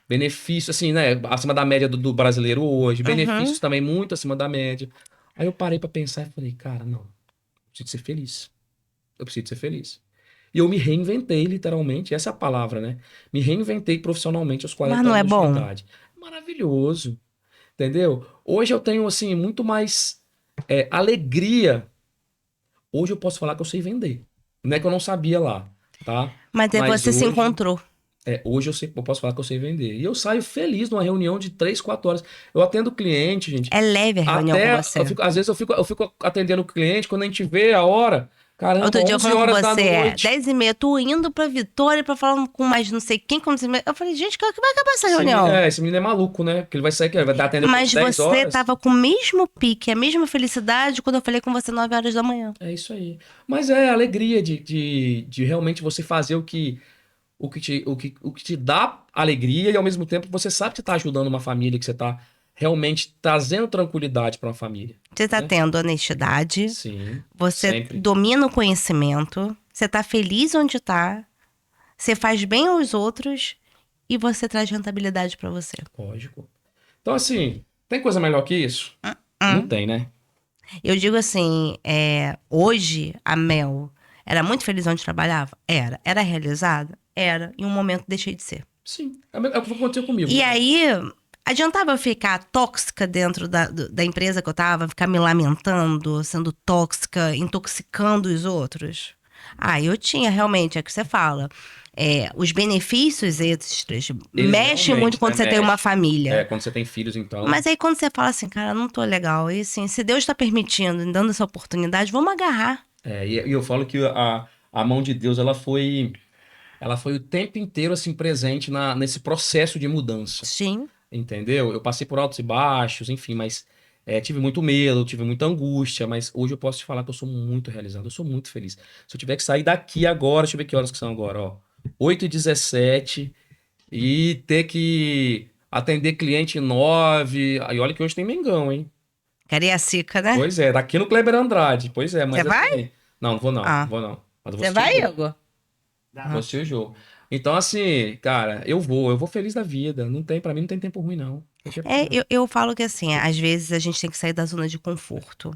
benefícios, assim, né, acima da média do brasileiro hoje, Uhum. benefícios também muito acima da média. Aí eu parei pra pensar e falei, cara, não, eu preciso ser feliz. Eu preciso ser feliz. E eu me reinventei, literalmente, essa é a palavra, né? Me reinventei profissionalmente aos Mas 40 não é anos de bom? idade. Maravilhoso, entendeu? Hoje eu tenho, assim, muito mais alegria. Hoje eu posso falar que eu sei vender. Não é que eu não sabia lá, tá? Mas aí Mas você se hoje, encontrou. hoje eu posso falar que eu sei vender. E eu saio feliz numa reunião de 3, 4 horas. Eu atendo cliente, gente. É leve a reunião com Até, você. às vezes eu fico atendendo o cliente, quando a gente vê a hora, caramba, Outro dia 11 falando com horas da você, noite. 10h30, tu indo pra Vitória pra falar com mais não sei quem, como você... Eu falei, gente, como é que vai acabar essa reunião? Esse menino é maluco, né? Porque ele vai sair, vai dar atender o cliente Mas 10 você horas. tava com o mesmo pique, a mesma felicidade quando eu falei com você 9 horas da manhã. É isso aí. Mas é a alegria de realmente você fazer o que te dá alegria e ao mesmo tempo você sabe que você está ajudando uma família, que você está realmente trazendo tranquilidade para uma família, Você tá né? tendo honestidade, Sim, você sempre. domina o conhecimento, você tá feliz onde tá, você faz bem aos outros e você traz rentabilidade pra você. Lógico. Então, assim, tem coisa melhor que isso? Não Hum. tem, né? Eu digo assim, hoje a Mel, Era muito feliz onde trabalhava? Era. Era realizada? Era. Em um momento deixei de ser. Sim. É o que aconteceu comigo. E aí, adiantava eu ficar tóxica dentro da empresa que eu tava, ficar me lamentando, sendo tóxica, intoxicando os outros? Ah, eu tinha realmente, é o que você fala. Os benefícios extras Eles mexem realmente, muito quando né, você tem uma mexem. família. Quando você tem filhos, então. Mas aí quando você fala assim, cara, não tô legal. E assim, se Deus tá permitindo, e dando essa oportunidade, vamos agarrar. E eu falo que a mão de Deus, ela foi o tempo inteiro, assim, presente nesse processo de mudança. Sim. Entendeu? Eu passei por altos e baixos, enfim, mas tive muito medo, tive muita angústia, mas hoje eu posso te falar que eu sou muito realizado, eu sou muito feliz. Se eu tiver que sair daqui agora, deixa eu ver que horas que são agora, ó. 8h17 e ter que atender cliente 9. Aí olha que hoje tem Mengão, hein? Cariacica, né? Pois é, daqui no Kleber Andrade. Pois é, Você mas vai? assim. Não, não vou não, não Ah. vou não. Mas eu vou Você assistir o vai, jogo. Igor? Vou assistir o jogo. Então, assim, cara, eu vou feliz da vida. Pra mim não tem tempo ruim, não. Tem tempo ruim, não. Eu falo que assim, às vezes a gente tem que sair da zona de conforto.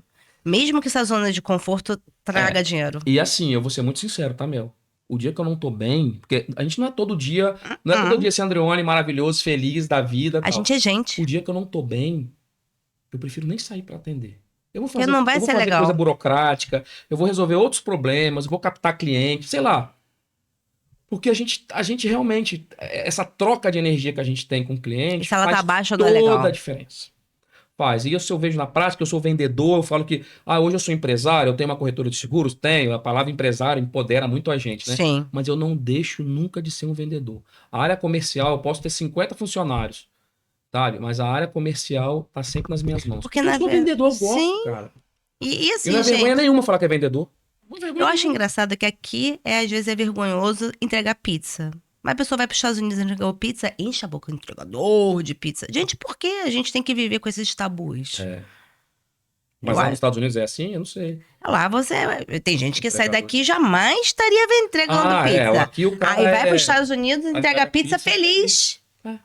Mesmo que essa zona de conforto traga dinheiro. E assim, eu vou ser muito sincero, tá, Mel? O dia que eu não tô bem, porque a gente não é todo dia esse Andreone maravilhoso, feliz da vida, A tal. gente é O gente. dia que eu não tô bem, eu prefiro nem sair pra atender. Eu vou Porque fazer, não vai eu vou ser fazer coisa legal. burocrática, eu vou resolver outros problemas, eu vou captar cliente, sei lá. Porque a gente realmente, essa troca de energia que a gente tem com o E cliente se ela tá faz baixa, não é toda a legal. diferença. Faz. E isso eu vejo na prática, eu sou vendedor, eu falo que, hoje eu sou empresário, eu tenho uma corretora de seguros, tenho, a palavra empresário empodera muito a gente, né? Sim. Mas eu não deixo nunca de ser um vendedor. A área comercial, eu posso ter 50 funcionários, sabe? Mas a área comercial tá sempre nas minhas mãos. Porque Porque eu na sou verdade. vendedor, eu gosto, Sim. cara. E E não assim, é vergonha gente, nenhuma falar que é vendedor. Não é eu vergonha acho nenhuma. engraçado que aqui às vezes é vergonhoso entregar pizza. Mas a pessoa vai para os Estados Unidos e entregar pizza, enche a boca do entregador de pizza. Gente, por que a gente tem que viver com esses tabus? É. Eu Mas lá nos acho. Estados Unidos é assim? Eu não sei. Lá você. Tem gente que sai Entregador. daqui e jamais estaria entregando pizza. Aqui o cara Aí vai para os Estados Unidos e entrega entrega pizza pizza feliz. É.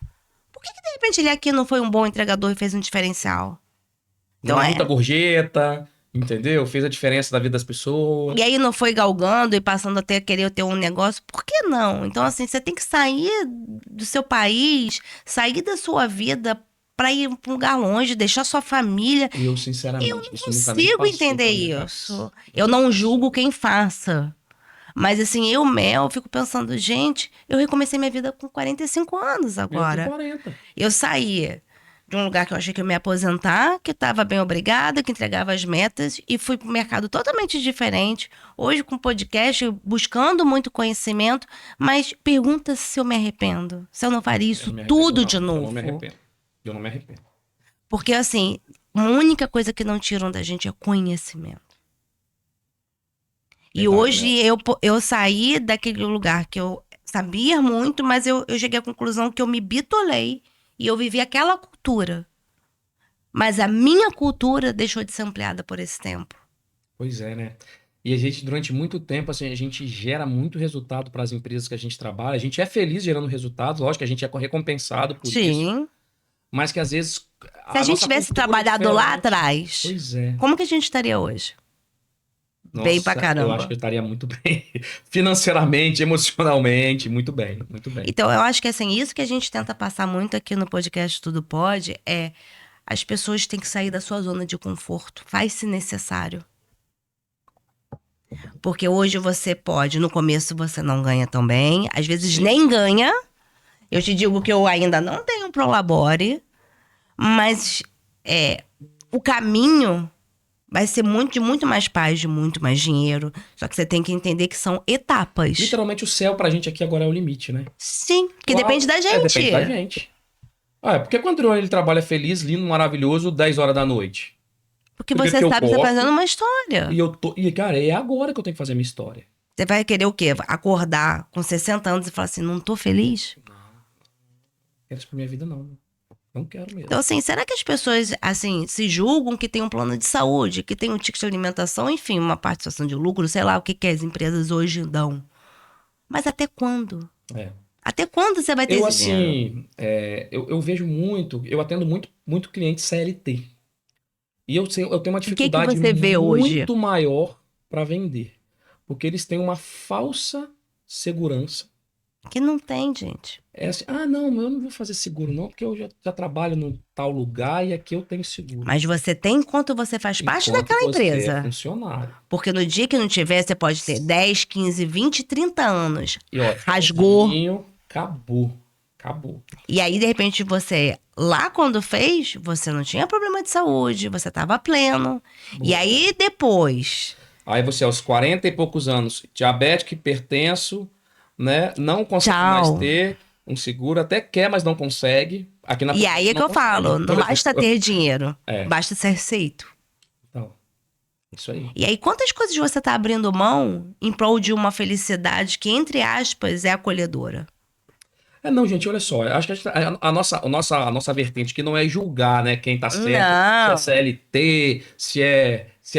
Por que de repente ele aqui não foi um bom entregador e fez um diferencial? Então Ganhou muita gorjeta, entendeu? Fez a diferença da vida das pessoas. E aí não foi galgando e passando a ter, querer ter um negócio, por que não? Então, assim, você tem que sair do seu país, sair da sua vida pra ir pra um lugar longe, deixar sua família. E eu, Eu sinceramente, não isso nunca nem consigo passou entender pela minha isso. cabeça. Eu não julgo quem faça. Mas assim, eu fico pensando, gente, eu recomecei minha vida com 45 anos Eu com agora. 40. Eu saí de um lugar que eu achei que eu ia me aposentar, que estava bem obrigada, que entregava as metas, e fui para um mercado totalmente diferente. Hoje, com podcast, buscando muito conhecimento, mas pergunta se eu me arrependo, se eu não faria Eu isso não me arrependo, tudo não. de Eu não me novo. arrependo. Eu não me arrependo. Porque, assim, a única coisa que não tiram da gente é conhecimento. E Verdade, hoje eu saí daquele lugar que eu sabia muito, mas eu cheguei à conclusão que eu me bitolei e eu vivi aquela cultura. Mas a minha cultura deixou de ser ampliada por esse tempo. Pois é, né? E a gente, durante muito tempo, assim, a gente gera muito resultado para as empresas que a gente trabalha. A gente é feliz gerando resultados, lógico que a gente é recompensado por isso, Sim. mas que às vezes Se a gente nossa tivesse cultura é trabalhado lá diferente. atrás, Pois é. como que a gente estaria hoje? Bem pra Nossa, eu acho que caramba. eu estaria muito bem. Financeiramente, emocionalmente, muito bem, muito bem. Então, eu acho que assim, isso que a gente tenta passar muito aqui no podcast Tudo Pode é as pessoas têm que sair da sua zona de conforto. Faz se necessário. Porque hoje você pode, no começo você não ganha tão bem, às vezes Sim. nem ganha. Eu te digo que eu ainda não tenho Prolabore, mas o caminho vai ser de muito mais paz, de muito mais dinheiro. Só que você tem que entender que são etapas. Literalmente o céu pra gente aqui agora é o limite, né? Sim, porque Uau. depende da gente. Depende da gente. Porque quando o André ele trabalha feliz, lindo, maravilhoso, 10 horas da noite. Porque Do jeito você que eu sabe que você tá gosto. fazendo uma história. Cara, é agora que eu tenho que fazer a minha história. Você vai querer o quê? Acordar com 60 anos e falar assim, não tô feliz? Não quero isso pra minha vida, não. Não quero mesmo. Então, assim, será que as pessoas, assim, se julgam que tem um plano de saúde, que tem um ticket de alimentação, enfim, uma participação de lucro, sei lá o que as empresas hoje dão. Mas até quando? É. Até quando você vai ter esse dinheiro? Eu vejo muito, eu atendo muito cliente CLT. E eu tenho uma O que dificuldade você vê hoje? muito maior para vender. Porque eles têm uma falsa segurança. Que não tem, gente. É assim, não, eu não vou fazer seguro não, porque eu já trabalho num tal lugar e aqui eu tenho seguro. Mas você tem enquanto você faz parte Enquanto daquela você é empresa. funcionário. Porque no dia que não tiver, você pode ter 10, 15, 20, 30 anos. E ó, Rasgou. acabou. E aí, de repente, você, lá quando fez, você não tinha problema de saúde, você tava pleno. E aí, depois... Aí você, aos 40 e poucos anos, diabético, hipertenso, né? Não consegue mais Tchau. ter um seguro, até quer, mas não consegue. Aqui na E aí é que não eu falo, consegue, não por basta exemplo. ter dinheiro, É. basta ser aceito. Então, isso aí. E aí, quantas coisas você tá abrindo mão em prol de uma felicidade que, entre aspas, é acolhedora? Não, gente, olha só. Acho que a nossa vertente aqui não é julgar, né, quem tá certo, se é Não. CLT, se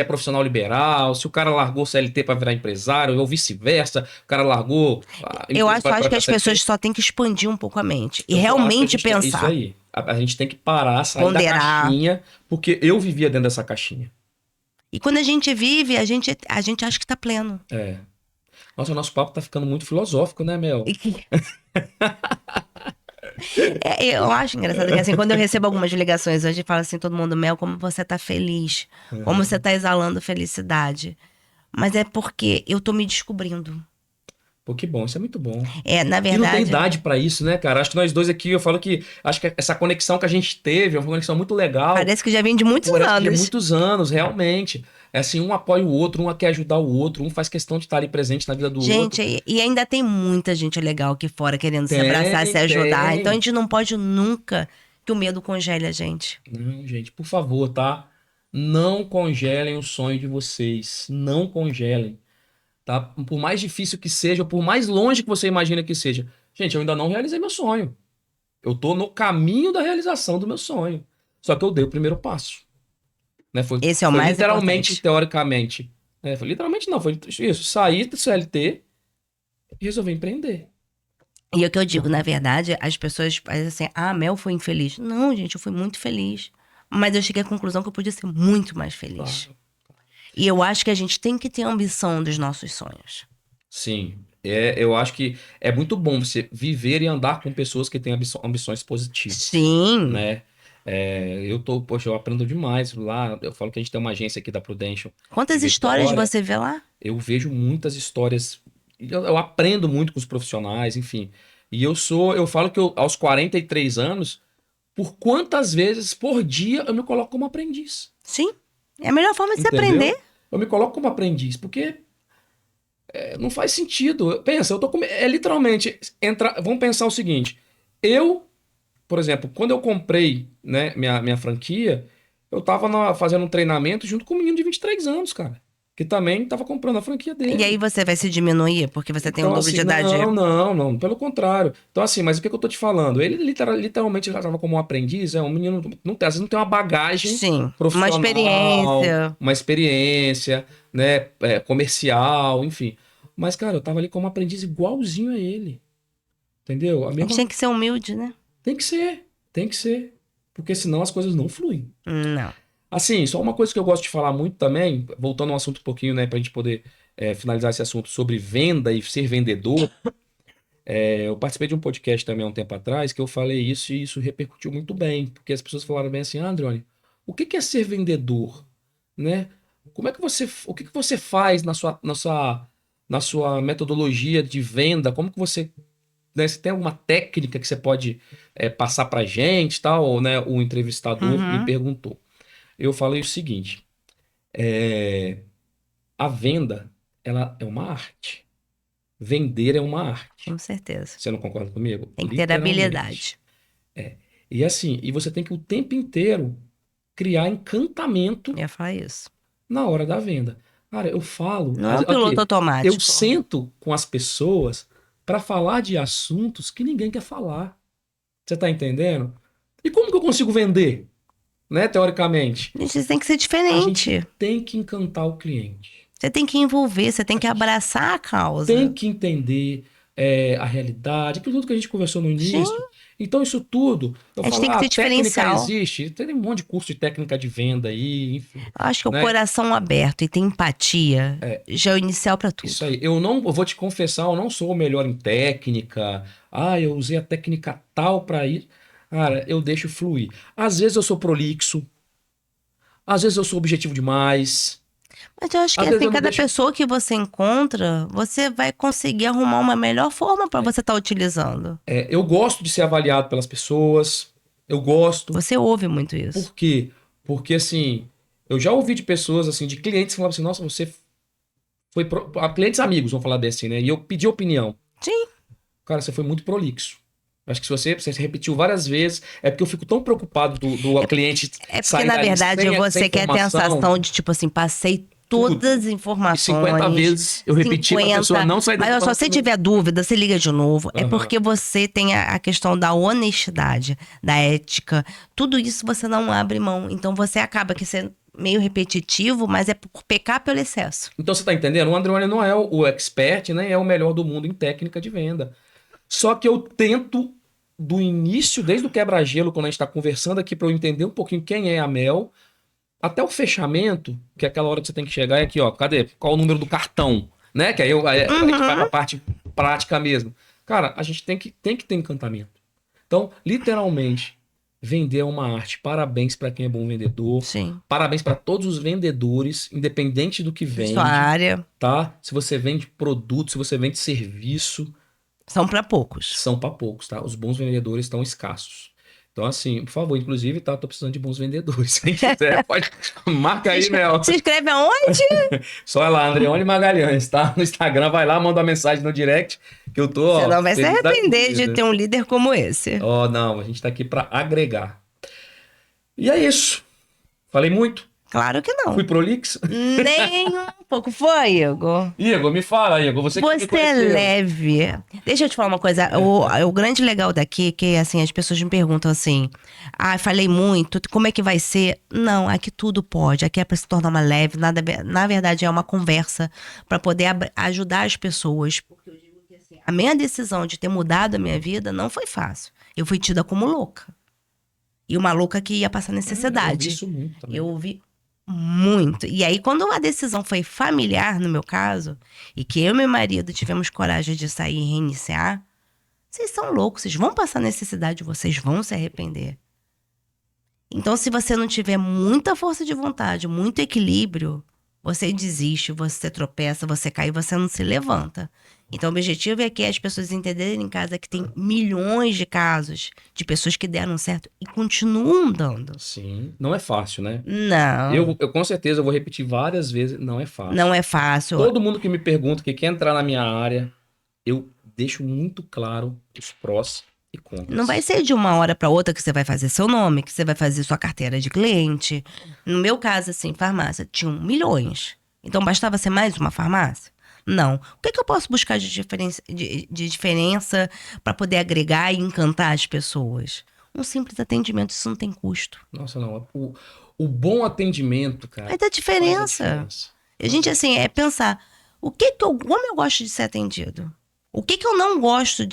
é profissional liberal, se o cara largou CLT para virar empresário, ou vice-versa, o cara largou. Eu acho que as CLT. pessoas só têm que expandir um pouco a mente e Eu só acho que realmente isso pensar, aí. A gente tem que parar, sair da ponderar. caixinha, porque eu vivia dentro dessa caixinha. E quando a gente vive, a gente acha que tá pleno. É. Nossa, o nosso papo tá ficando muito filosófico, né, Mel? Eu acho engraçado que assim, quando eu recebo algumas ligações hoje, fala assim, todo mundo, Mel, como você tá feliz, como você tá exalando felicidade. Mas é porque eu tô me descobrindo. Pô, que bom, isso é muito bom. Na E não tem verdade, idade pra isso, né, cara? Acho que nós dois aqui, eu falo que acho que essa conexão que a gente teve é uma conexão muito legal. parece que já vem de muitos Parece que de anos. muitos anos, realmente. É assim, um apoia o outro, um quer ajudar o outro, um faz questão de estar ali presente na vida do outro. Gente, e ainda tem muita gente legal aqui fora querendo se Tem, abraçar, se ajudar. tem. Então a gente não pode nunca que o medo congele a gente. Não, gente, por favor, tá? Não congelem o sonho de vocês. Não congelem, tá? Por mais difícil que seja, por mais longe que você imagina que seja. Gente, eu ainda não realizei meu sonho. Eu tô no caminho da realização do meu sonho. Só que eu dei o primeiro passo. Né? Esse é o Foi mais literalmente, importante. teoricamente. Foi literalmente não, foi isso. Sair do CLT e resolver empreender. E é o que eu digo, na verdade, as pessoas fazem assim, a Mel foi infeliz. Não, gente, eu fui muito feliz. Mas eu cheguei à conclusão que eu podia ser muito mais feliz. Claro. E eu acho que a gente tem que ter ambição dos nossos sonhos. Sim. Eu acho que é muito bom você viver e andar com pessoas que têm ambições positivas. Sim. Né? Eu aprendo demais lá. Eu falo que a gente tem uma agência aqui da Prudential. Quantas histórias você vê lá? Eu vejo muitas histórias. Eu aprendo muito com os profissionais, enfim. E eu falo que aos 43 anos, por quantas vezes por dia eu me coloco como aprendiz? Sim. É a melhor forma de se Entendeu? aprender. Eu me coloco como aprendiz, porque não faz sentido. Pensa, eu tô literalmente vamos pensar o seguinte. Por exemplo, quando eu comprei, né, minha franquia, eu tava fazendo um treinamento junto com um menino de 23 anos, cara. Que também tava comprando a franquia dele. E aí você vai se diminuir porque você tem um dobro de assim, idade. Não, pelo contrário. Então, assim, mas o que eu tô te falando? Ele literalmente já tava como um aprendiz, um menino, às vezes não tem uma bagagem Sim, profissional, uma experiência, né, comercial, enfim. Mas, cara, eu tava ali como aprendiz igualzinho a ele. Entendeu? A gente tem que ser humilde, né? Tem que ser. Porque senão as coisas não fluem. Não. Assim, só uma coisa que eu gosto de falar muito também, voltando ao assunto um pouquinho, né, pra gente poder finalizar esse assunto sobre venda e ser vendedor. Eu participei de um podcast também há um tempo atrás que eu falei isso e isso repercutiu muito bem, porque as pessoas falaram bem assim, Androni, o que é ser vendedor? Né? O que você faz na sua metodologia de venda? Como que você, né, se tem alguma técnica que você pode passar pra gente, tal, né? O entrevistador me perguntou. Eu falei o seguinte, a venda, ela é uma arte. Vender é uma arte. Com certeza. Você não concorda comigo? Tem que ter habilidade. E assim, e você tem que o tempo inteiro criar encantamento Eu ia falar isso. na hora da venda. Cara, eu falo. Não é um piloto automático. Eu sento com as pessoas para falar de assuntos que ninguém quer falar. Você tá entendendo? E como que eu consigo vender? Né, teoricamente. Gente, tem que ser A diferente. gente tem que encantar o cliente. Você tem que envolver, você tem que abraçar a causa. Tem que entender a realidade, aquilo tudo que a gente conversou no início. Sim. Então, isso tudo, eu A gente falo, tem que a ter técnica diferencial. existe, tem um monte de curso de técnica de venda aí, enfim, Eu acho que o né? coração aberto e ter empatia já é o inicial pra Isso tudo. aí. Eu vou te confessar, eu não sou o melhor em técnica. Ah, eu usei a técnica tal para ir. Cara, eu deixo fluir. Às vezes eu sou prolixo, às vezes eu sou objetivo demais, Mas eu acho que às vezes assim, eu não cada deixo. pessoa que você encontra, você vai conseguir arrumar uma melhor forma pra É, você estar utilizando. eu gosto de ser avaliado pelas pessoas. Eu gosto. Você ouve muito isso. Por quê? Porque assim, eu já ouvi de pessoas assim, de clientes que falavam assim, nossa, você foi clientes amigos, vão falar bem assim, né? E eu pedi opinião. Sim. Cara, você foi muito prolixo. Acho que se você repetiu várias vezes, é porque eu fico tão preocupado do cliente É porque, sair na dali verdade, sem você quer ter a informação, sensação de, tipo assim, passei todas tudo. as E 50 informações, vezes eu repeti pra pessoa 50. não sair Mas daqui olha só, falando se comigo. tiver dúvida, você liga de novo. É Aham. porque você tem a questão da honestidade, da ética. Tudo isso você não abre mão. Então você acaba que ser meio repetitivo, mas é por pecar pelo excesso. Então você tá entendendo? O Andreoni não é o expert, nem é o melhor do mundo em técnica de venda. Só que eu tento, do início, desde o quebra-gelo, quando a gente tá conversando aqui, pra eu entender um pouquinho quem é a Mel, até o fechamento, que é aquela hora que você tem que chegar, é aqui, ó, cadê? Qual o número do cartão? Né? Que aí a gente vai pra Uhum. parte prática mesmo. Cara, a gente tem que ter encantamento. Então, literalmente, vender é uma arte. Parabéns para quem é bom vendedor. Sim. Parabéns para todos os vendedores, independente do que De sua vende, área, tá? Se você vende produto, se você vende serviço, são para poucos. são para poucos, tá? Os bons vendedores estão escassos. Então, assim, por favor, inclusive, tá? Tô precisando de bons vendedores. Quem quiser, pode. Marca aí, Mel. Se inscreve aonde? Só é lá, Andreone Magalhães, tá? No Instagram, vai lá, manda uma mensagem no direct, que eu tô, Você ó, não vai se feliz da arrepender de vida. ter um líder como esse. Ó, não, a gente tá aqui pra agregar. E é isso. Falei muito? Claro que Fui não. prolixo? Nem um pouco foi, Igor. Igor, me fala, Igor, você que me Você é conheceu. leve. Deixa eu te falar uma coisa. O grande legal daqui é que, assim, as pessoas me perguntam assim: ah, falei muito, como é que vai ser? Não, aqui tudo pode. Aqui é pra se tornar uma leve. Nada, na verdade, é uma conversa pra poder ajudar as pessoas. Porque eu digo que, assim, a minha decisão de ter mudado a minha vida não foi fácil. Eu fui tida como louca. E uma louca que ia passar Eu vi necessidade. isso muito também. Eu ouvi muito. E aí, quando a decisão foi familiar, no meu caso, e que eu e meu marido tivemos coragem de sair e reiniciar, vocês são loucos, vocês vão passar necessidade, vocês vão se arrepender. Então, se você não tiver muita força de vontade, muito equilíbrio, você desiste, você tropeça, você cai e você não se levanta. Então, o objetivo é que as pessoas entenderem em casa que tem milhões de casos de pessoas que deram certo e continuam dando. Sim, não é fácil, né? Não, Eu com certeza eu vou repetir várias vezes, não é fácil. não é fácil. Todo mundo que me pergunta que quer entrar na minha área, eu deixo muito claro os prós e Não vai contras. ser de uma hora para outra que você vai fazer seu nome, que você vai fazer sua carteira de cliente. No meu caso, assim, farmácia, tinham milhões. Então bastava ser mais uma farmácia? Não. O que eu posso buscar de diferença para poder agregar e encantar as pessoas? Um simples atendimento, isso não tem custo. Nossa, não. O bom atendimento, cara, Vai dar faz a diferença. diferença. A gente, assim, é pensar, como eu gosto de ser atendido? O que eu não gosto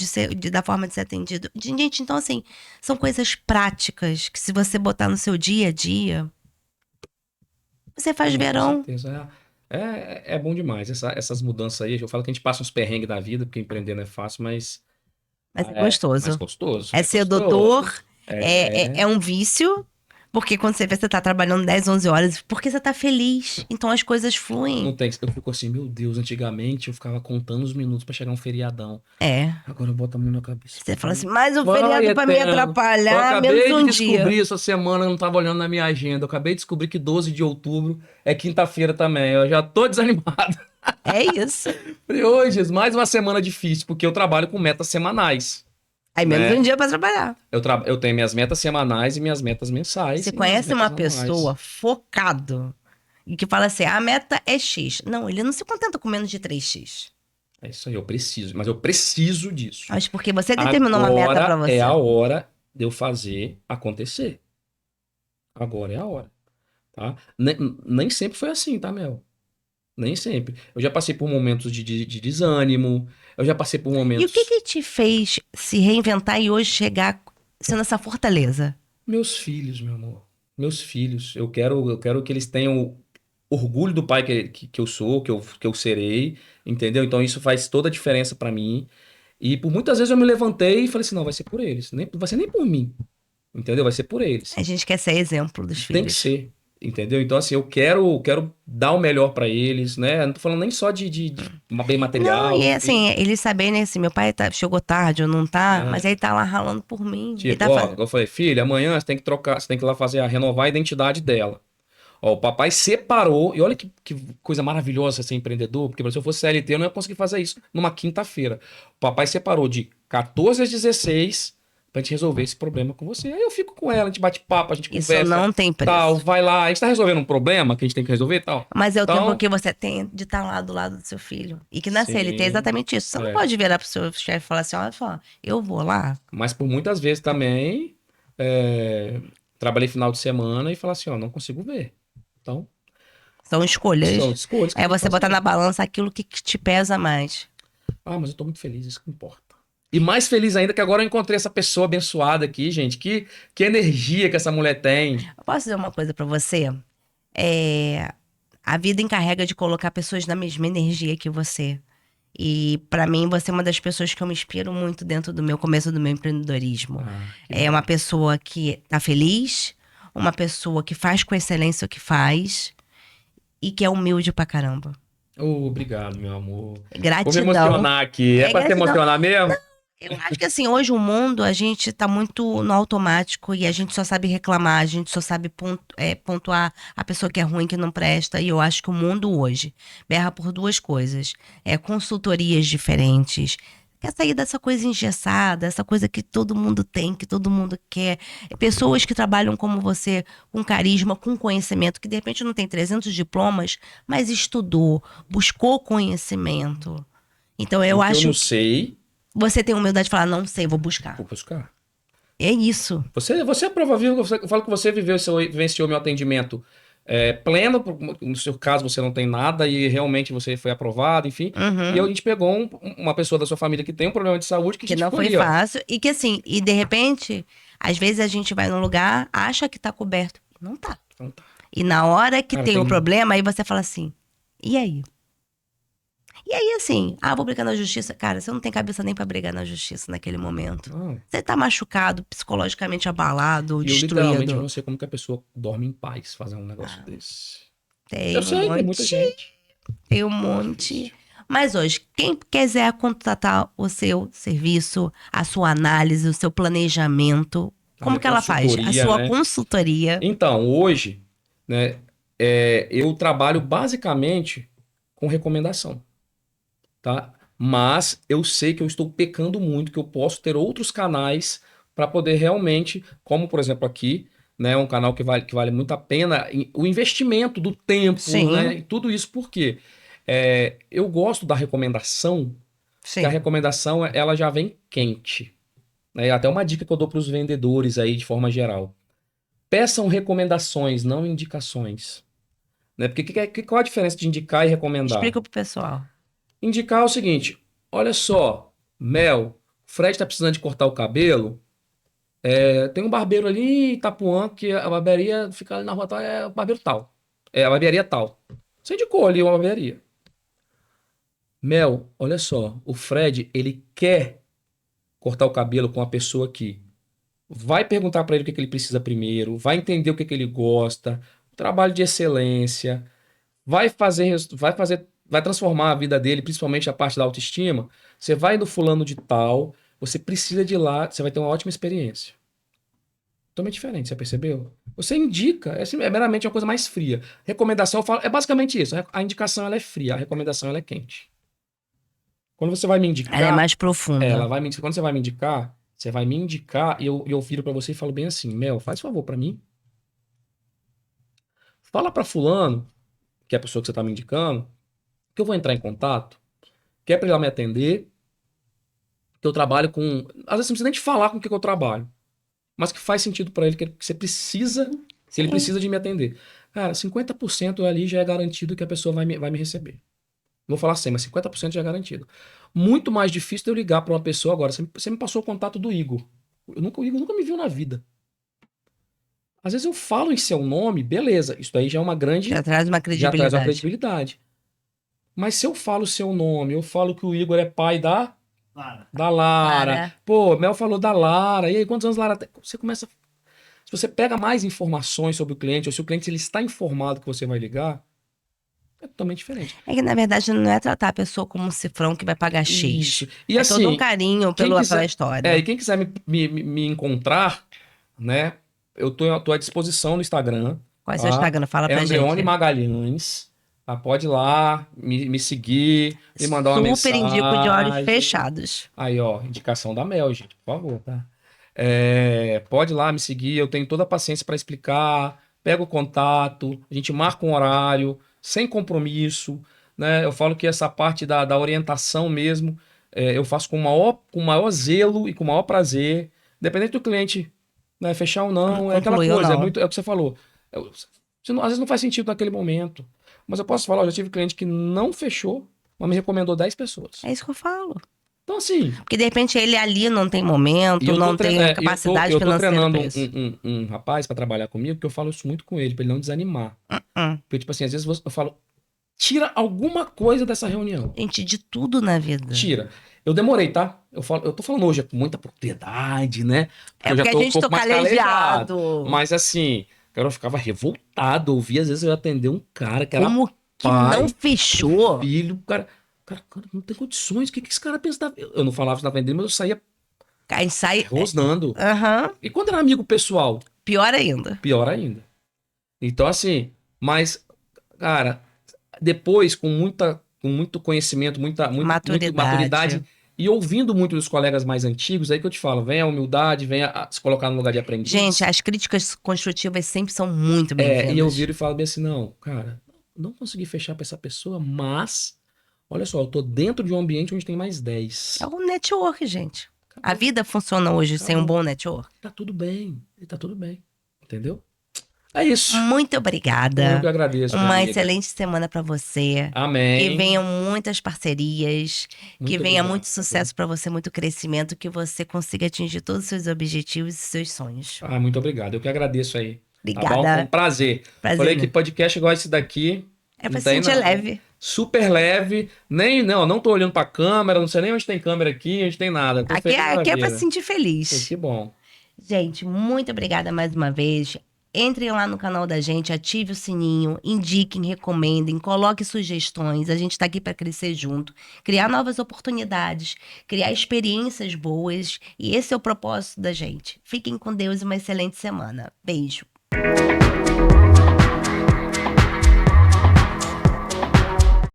da forma de ser atendido? Gente, então, assim, são coisas práticas que se você botar no seu dia a dia, você faz Não, com verão. certeza. É bom demais. Essas mudanças aí, eu falo que a gente passa uns perrengues da vida, porque empreender não é fácil, mas Mas é mais gostoso. gostoso. É É gostoso. sedutor, É, é um vício, porque quando você vê, você tá trabalhando 10, 11 horas, porque você tá feliz. Então as coisas não fluem. tem. Eu fico assim, meu Deus, antigamente eu ficava contando os minutos pra chegar um feriadão. É. Agora eu boto a mão na cabeça. Você fala assim, mais um Vai, feriado pra me eterno. Eu atrapalhar, menos acabei de um dia. descobrir essa semana, eu não tava olhando na minha agenda. Eu acabei de descobrir que 12 de outubro é quinta-feira também. Eu já tô desanimado. É isso. Falei, ô, Jesus, mais uma semana difícil, porque eu trabalho com metas semanais, Aí menos né? um dia pra trabalhar. Eu tenho minhas metas semanais e minhas metas mensais. Você E minhas conhece metas uma anuais. pessoa focado e que fala assim, a meta é X. Não, ele não se contenta com menos de 3x. É isso aí, eu preciso. Mas eu preciso disso. Mas porque você determinou uma meta pra Agora é a você. hora de eu fazer acontecer. Agora é a hora, tá? Nem sempre foi assim, tá, Mel? Nem sempre. Eu já passei por momentos de desânimo. Eu já passei por E o que momentos. que te fez se reinventar e hoje chegar sendo essa fortaleza? Meus filhos, meu amor. Meus filhos. Eu quero que eles tenham orgulho do pai que eu sou, que eu serei, entendeu? Então isso faz toda a diferença pra mim. E por muitas vezes eu me levantei e falei assim, não, vai ser por eles. Não vai ser nem por mim, entendeu? Vai ser por eles. A gente quer ser exemplo dos Tem que filhos. ser, entendeu? Então assim, eu quero dar o melhor pra eles, né? Eu não tô falando nem só de bem Não, material, e é enfim. assim, eles saberem assim, meu pai chegou tarde ou não tá, mas É. ele tá lá ralando por mim. Ele Tipo, tá ó, fazendo. eu falei, filha, amanhã você tem que trocar, você tem que ir lá renovar a identidade dela. Ó, o papai separou, e olha que coisa maravilhosa ser empreendedor, porque se eu fosse CLT eu não ia conseguir fazer isso numa quinta-feira. O papai separou de 14 às 16 pra gente resolver esse problema com você. Aí eu fico com ela, a gente bate papo, a gente Isso conversa, não tem tal, preço. vai lá, a gente tá resolvendo um problema que a gente tem que resolver, tal. Mas é o tempo Então, que você tem de estar lá do lado do seu filho. E que na CLT é sim, exatamente isso. Você não é. pode virar pro seu chefe e falar assim: olha só, eu vou lá. Mas por muitas vezes também, é, trabalhei final de semana e falar assim, ó, não consigo ver. Então, São são escolhas. escolhas que É tem que você botar fazer. na balança aquilo que te pesa mais. Ah, mas eu tô muito feliz, isso que importa. E mais feliz ainda que agora eu encontrei essa pessoa abençoada aqui, gente. Que energia que essa mulher tem. Eu posso dizer uma coisa pra você? É, a vida encarrega de colocar pessoas na mesma energia que você. E pra mim, você é uma das pessoas que eu me inspiro muito dentro do meu começo do meu empreendedorismo. Ah, que É uma bom. pessoa que tá feliz, uma pessoa que faz com excelência o que faz e que é humilde pra caramba. Oh, obrigado, meu amor. Vou me Gratidão. emocionar aqui. É É pra se gratidão. emocionar mesmo? Eu acho que assim, hoje o mundo, a gente tá muito no automático e a gente só sabe reclamar, a gente só sabe pontuar a pessoa que é ruim, que não presta. E eu acho que o mundo hoje berra por duas coisas. É consultorias diferentes. Quer sair dessa coisa engessada, essa coisa que todo mundo tem, que todo mundo quer. É pessoas que trabalham como você, com carisma, com conhecimento, que de repente não tem 300 diplomas, mas estudou, buscou conhecimento. Então eu O que eu não acho sei, você tem humildade de falar, não sei, vou buscar. vou buscar. É isso. Você é prova viva, eu falo que você vivenciou meu atendimento pleno, no seu caso você não tem nada e realmente você foi aprovado, enfim. E a Uhum. gente pegou uma pessoa da sua família que tem um problema de saúde que a Que gente não ficou foi ali, ó. fácil. E que assim, e de repente, às vezes a gente vai num lugar, acha que tá coberto. Não tá. Então tá. E na hora que Cara, tem o tem. problema, aí você fala assim, e aí? E aí, assim, vou brigar na justiça. Cara, você não tem cabeça nem pra brigar na justiça naquele momento. Não. Você tá machucado, psicologicamente abalado, E eu literalmente destruído. não sei como que a pessoa dorme em paz fazer um negócio Ah, desse. Eu tem um sei, tem muita monte, gente. tem um É monte. difícil. Mas hoje, quem quiser contratar o seu serviço, a sua análise, o seu planejamento, A como minha que ela faz? A consultoria, sua né? consultoria. Então, hoje, né, eu trabalho basicamente com recomendação, tá? Mas eu sei que eu estou pecando muito, que eu posso ter outros canais para poder realmente, como por exemplo aqui, né, um canal que vale muito a pena, o investimento do tempo, né, Sim, e tudo isso, porque eu gosto da recomendação, que a sim. recomendação ela já vem quente, né? Até uma dica que eu dou para os vendedores aí de forma geral. Peçam recomendações, não indicações. Né? Porque qual a diferença de indicar e recomendar? Explica pro pessoal. Indicar é o seguinte: olha só, Mel, o Fred tá precisando de cortar o cabelo. Tem um barbeiro ali em Itapuã, que a barbearia fica ali na rua tal, é o barbeiro tal. É a barbearia tal. Você indicou ali uma barbearia. Mel, olha só, o Fred, ele quer cortar o cabelo com a pessoa que vai perguntar para ele o que ele precisa primeiro, vai entender o que ele gosta, trabalho de excelência, vai transformar a vida dele, principalmente a parte da autoestima. Você vai no fulano de tal, você precisa de ir lá, você vai ter uma ótima experiência. Totalmente diferente, você percebeu? Você indica, é meramente uma coisa mais fria. Recomendação, eu falo, é basicamente isso. A indicação ela é fria, a recomendação ela é quente. Quando você vai me Ela é indicar, mais profunda. quando você vai me indicar e eu viro pra você e falo bem assim, Mel, faz favor pra mim. Fala pra fulano, que é a pessoa que você tá me indicando, que eu vou entrar em contato, que é pra ele lá me atender, que eu trabalho com. Às vezes você não precisa nem te falar com o que eu trabalho, mas que faz sentido pra ele, que você precisa, que ele Sim. precisa de me atender. Cara, 50% ali já é garantido que a pessoa vai me receber. Não vou falar 100, mas 50% já é garantido. Muito mais difícil de eu ligar pra uma pessoa agora. Você me passou o contato do Igor. O Igor nunca me viu na vida. Às vezes eu falo em seu nome, beleza. Isso daí já é uma grande... Já traz uma Já credibilidade. traz uma credibilidade. Mas se eu falo seu nome, eu falo que o Igor é pai da Lara. Lara. Pô, Mel falou da Lara. E aí, quantos anos Lara tem? Você começa... Se você pega mais informações sobre o cliente, ou se o cliente ele está informado que você vai ligar, é totalmente diferente. É que, na verdade, não é tratar a pessoa como um cifrão que vai pagar X. Isso. E É assim, todo um carinho quem pela quiser- história. e quem quiser me encontrar, né? Eu tô à disposição no Instagram. Qual é o seu tá? Instagram? Fala pra Andreone gente. Magalhães. Tá? Pode ir lá, me seguir, me mandar uma Super mensagem. indico de olhos fechados. Aí, ó, indicação da Mel, gente, por favor, tá? Pode ir lá me seguir, eu tenho toda a paciência para explicar. Pega o contato, a gente marca um horário, sem compromisso, né? Eu falo que essa parte da orientação mesmo, eu faço com o maior zelo e com o maior prazer, independente do cliente, né, fechar ou não, é aquela Concluir ou coisa, não. é o que você falou. Às vezes não faz sentido naquele momento, mas eu posso falar, eu já tive cliente que não fechou, mas me recomendou 10 pessoas. É isso que eu falo. Então, assim, Porque, de repente, ele ali não tem momento, e eu não tô tem tre- a é, capacidade eu tô financeira treinando pra isso. um rapaz para trabalhar comigo, que eu falo isso muito com ele, para ele não desanimar. Porque, tipo assim, às vezes eu falo, tira alguma coisa dessa reunião. Gente, de tudo na vida. Tira. Eu demorei, tá? Eu tô falando hoje com muita propriedade, né? É eu já porque tô a um gente pouco tô mais calejado. Mas assim, cara, eu ficava revoltado. Eu via, às vezes eu ia atender um cara que era Como que pai, não fechou? filho, cara, não tem condições. O que esse cara pensa da vida? Eu não falava isso na frente dele, mas eu saía Aí sai. rosnando. Aham. E quando era amigo pessoal, Pior ainda. pior ainda. Então, assim, mas, cara, depois, com muito conhecimento, muita maturidade, e ouvindo muito dos colegas mais antigos, aí que eu te falo, vem a humildade, vem a se colocar no lugar de aprendiz. Gente, as críticas construtivas sempre são muito e bem-vindas. eu viro e falo bem assim, não, cara, não consegui fechar pra essa pessoa, mas, olha só, eu tô dentro de um ambiente onde tem mais 10. É um network, gente. A Acabou. vida funciona hoje sem um Acabou. bom network. Tá tudo bem, entendeu? É isso. Muito obrigada. Eu que agradeço, minha Uma amiga. excelente semana pra você. Amém. Que venham muitas parcerias, Muito que venha obrigado. muito sucesso pra você, muito crescimento, que você consiga atingir todos os seus objetivos e seus sonhos. Muito obrigado. Eu que agradeço aí. Tá bom? Obrigada. Foi um prazer. Prazer, Falei né? que podcast igual esse daqui. É pra não se tem, sentir não. leve. Super leve. Não tô olhando pra câmera, não sei nem onde tem câmera aqui, onde tem nada. Tô Aqui feliz da é pra vida. se sentir feliz. Que bom. Gente, muito obrigada mais uma vez. Entrem lá no canal da gente, ative o sininho, indiquem, recomendem, coloquem sugestões. A gente está aqui para crescer junto, criar novas oportunidades, criar experiências boas. E esse é o propósito da gente. Fiquem com Deus e uma excelente semana. Beijo.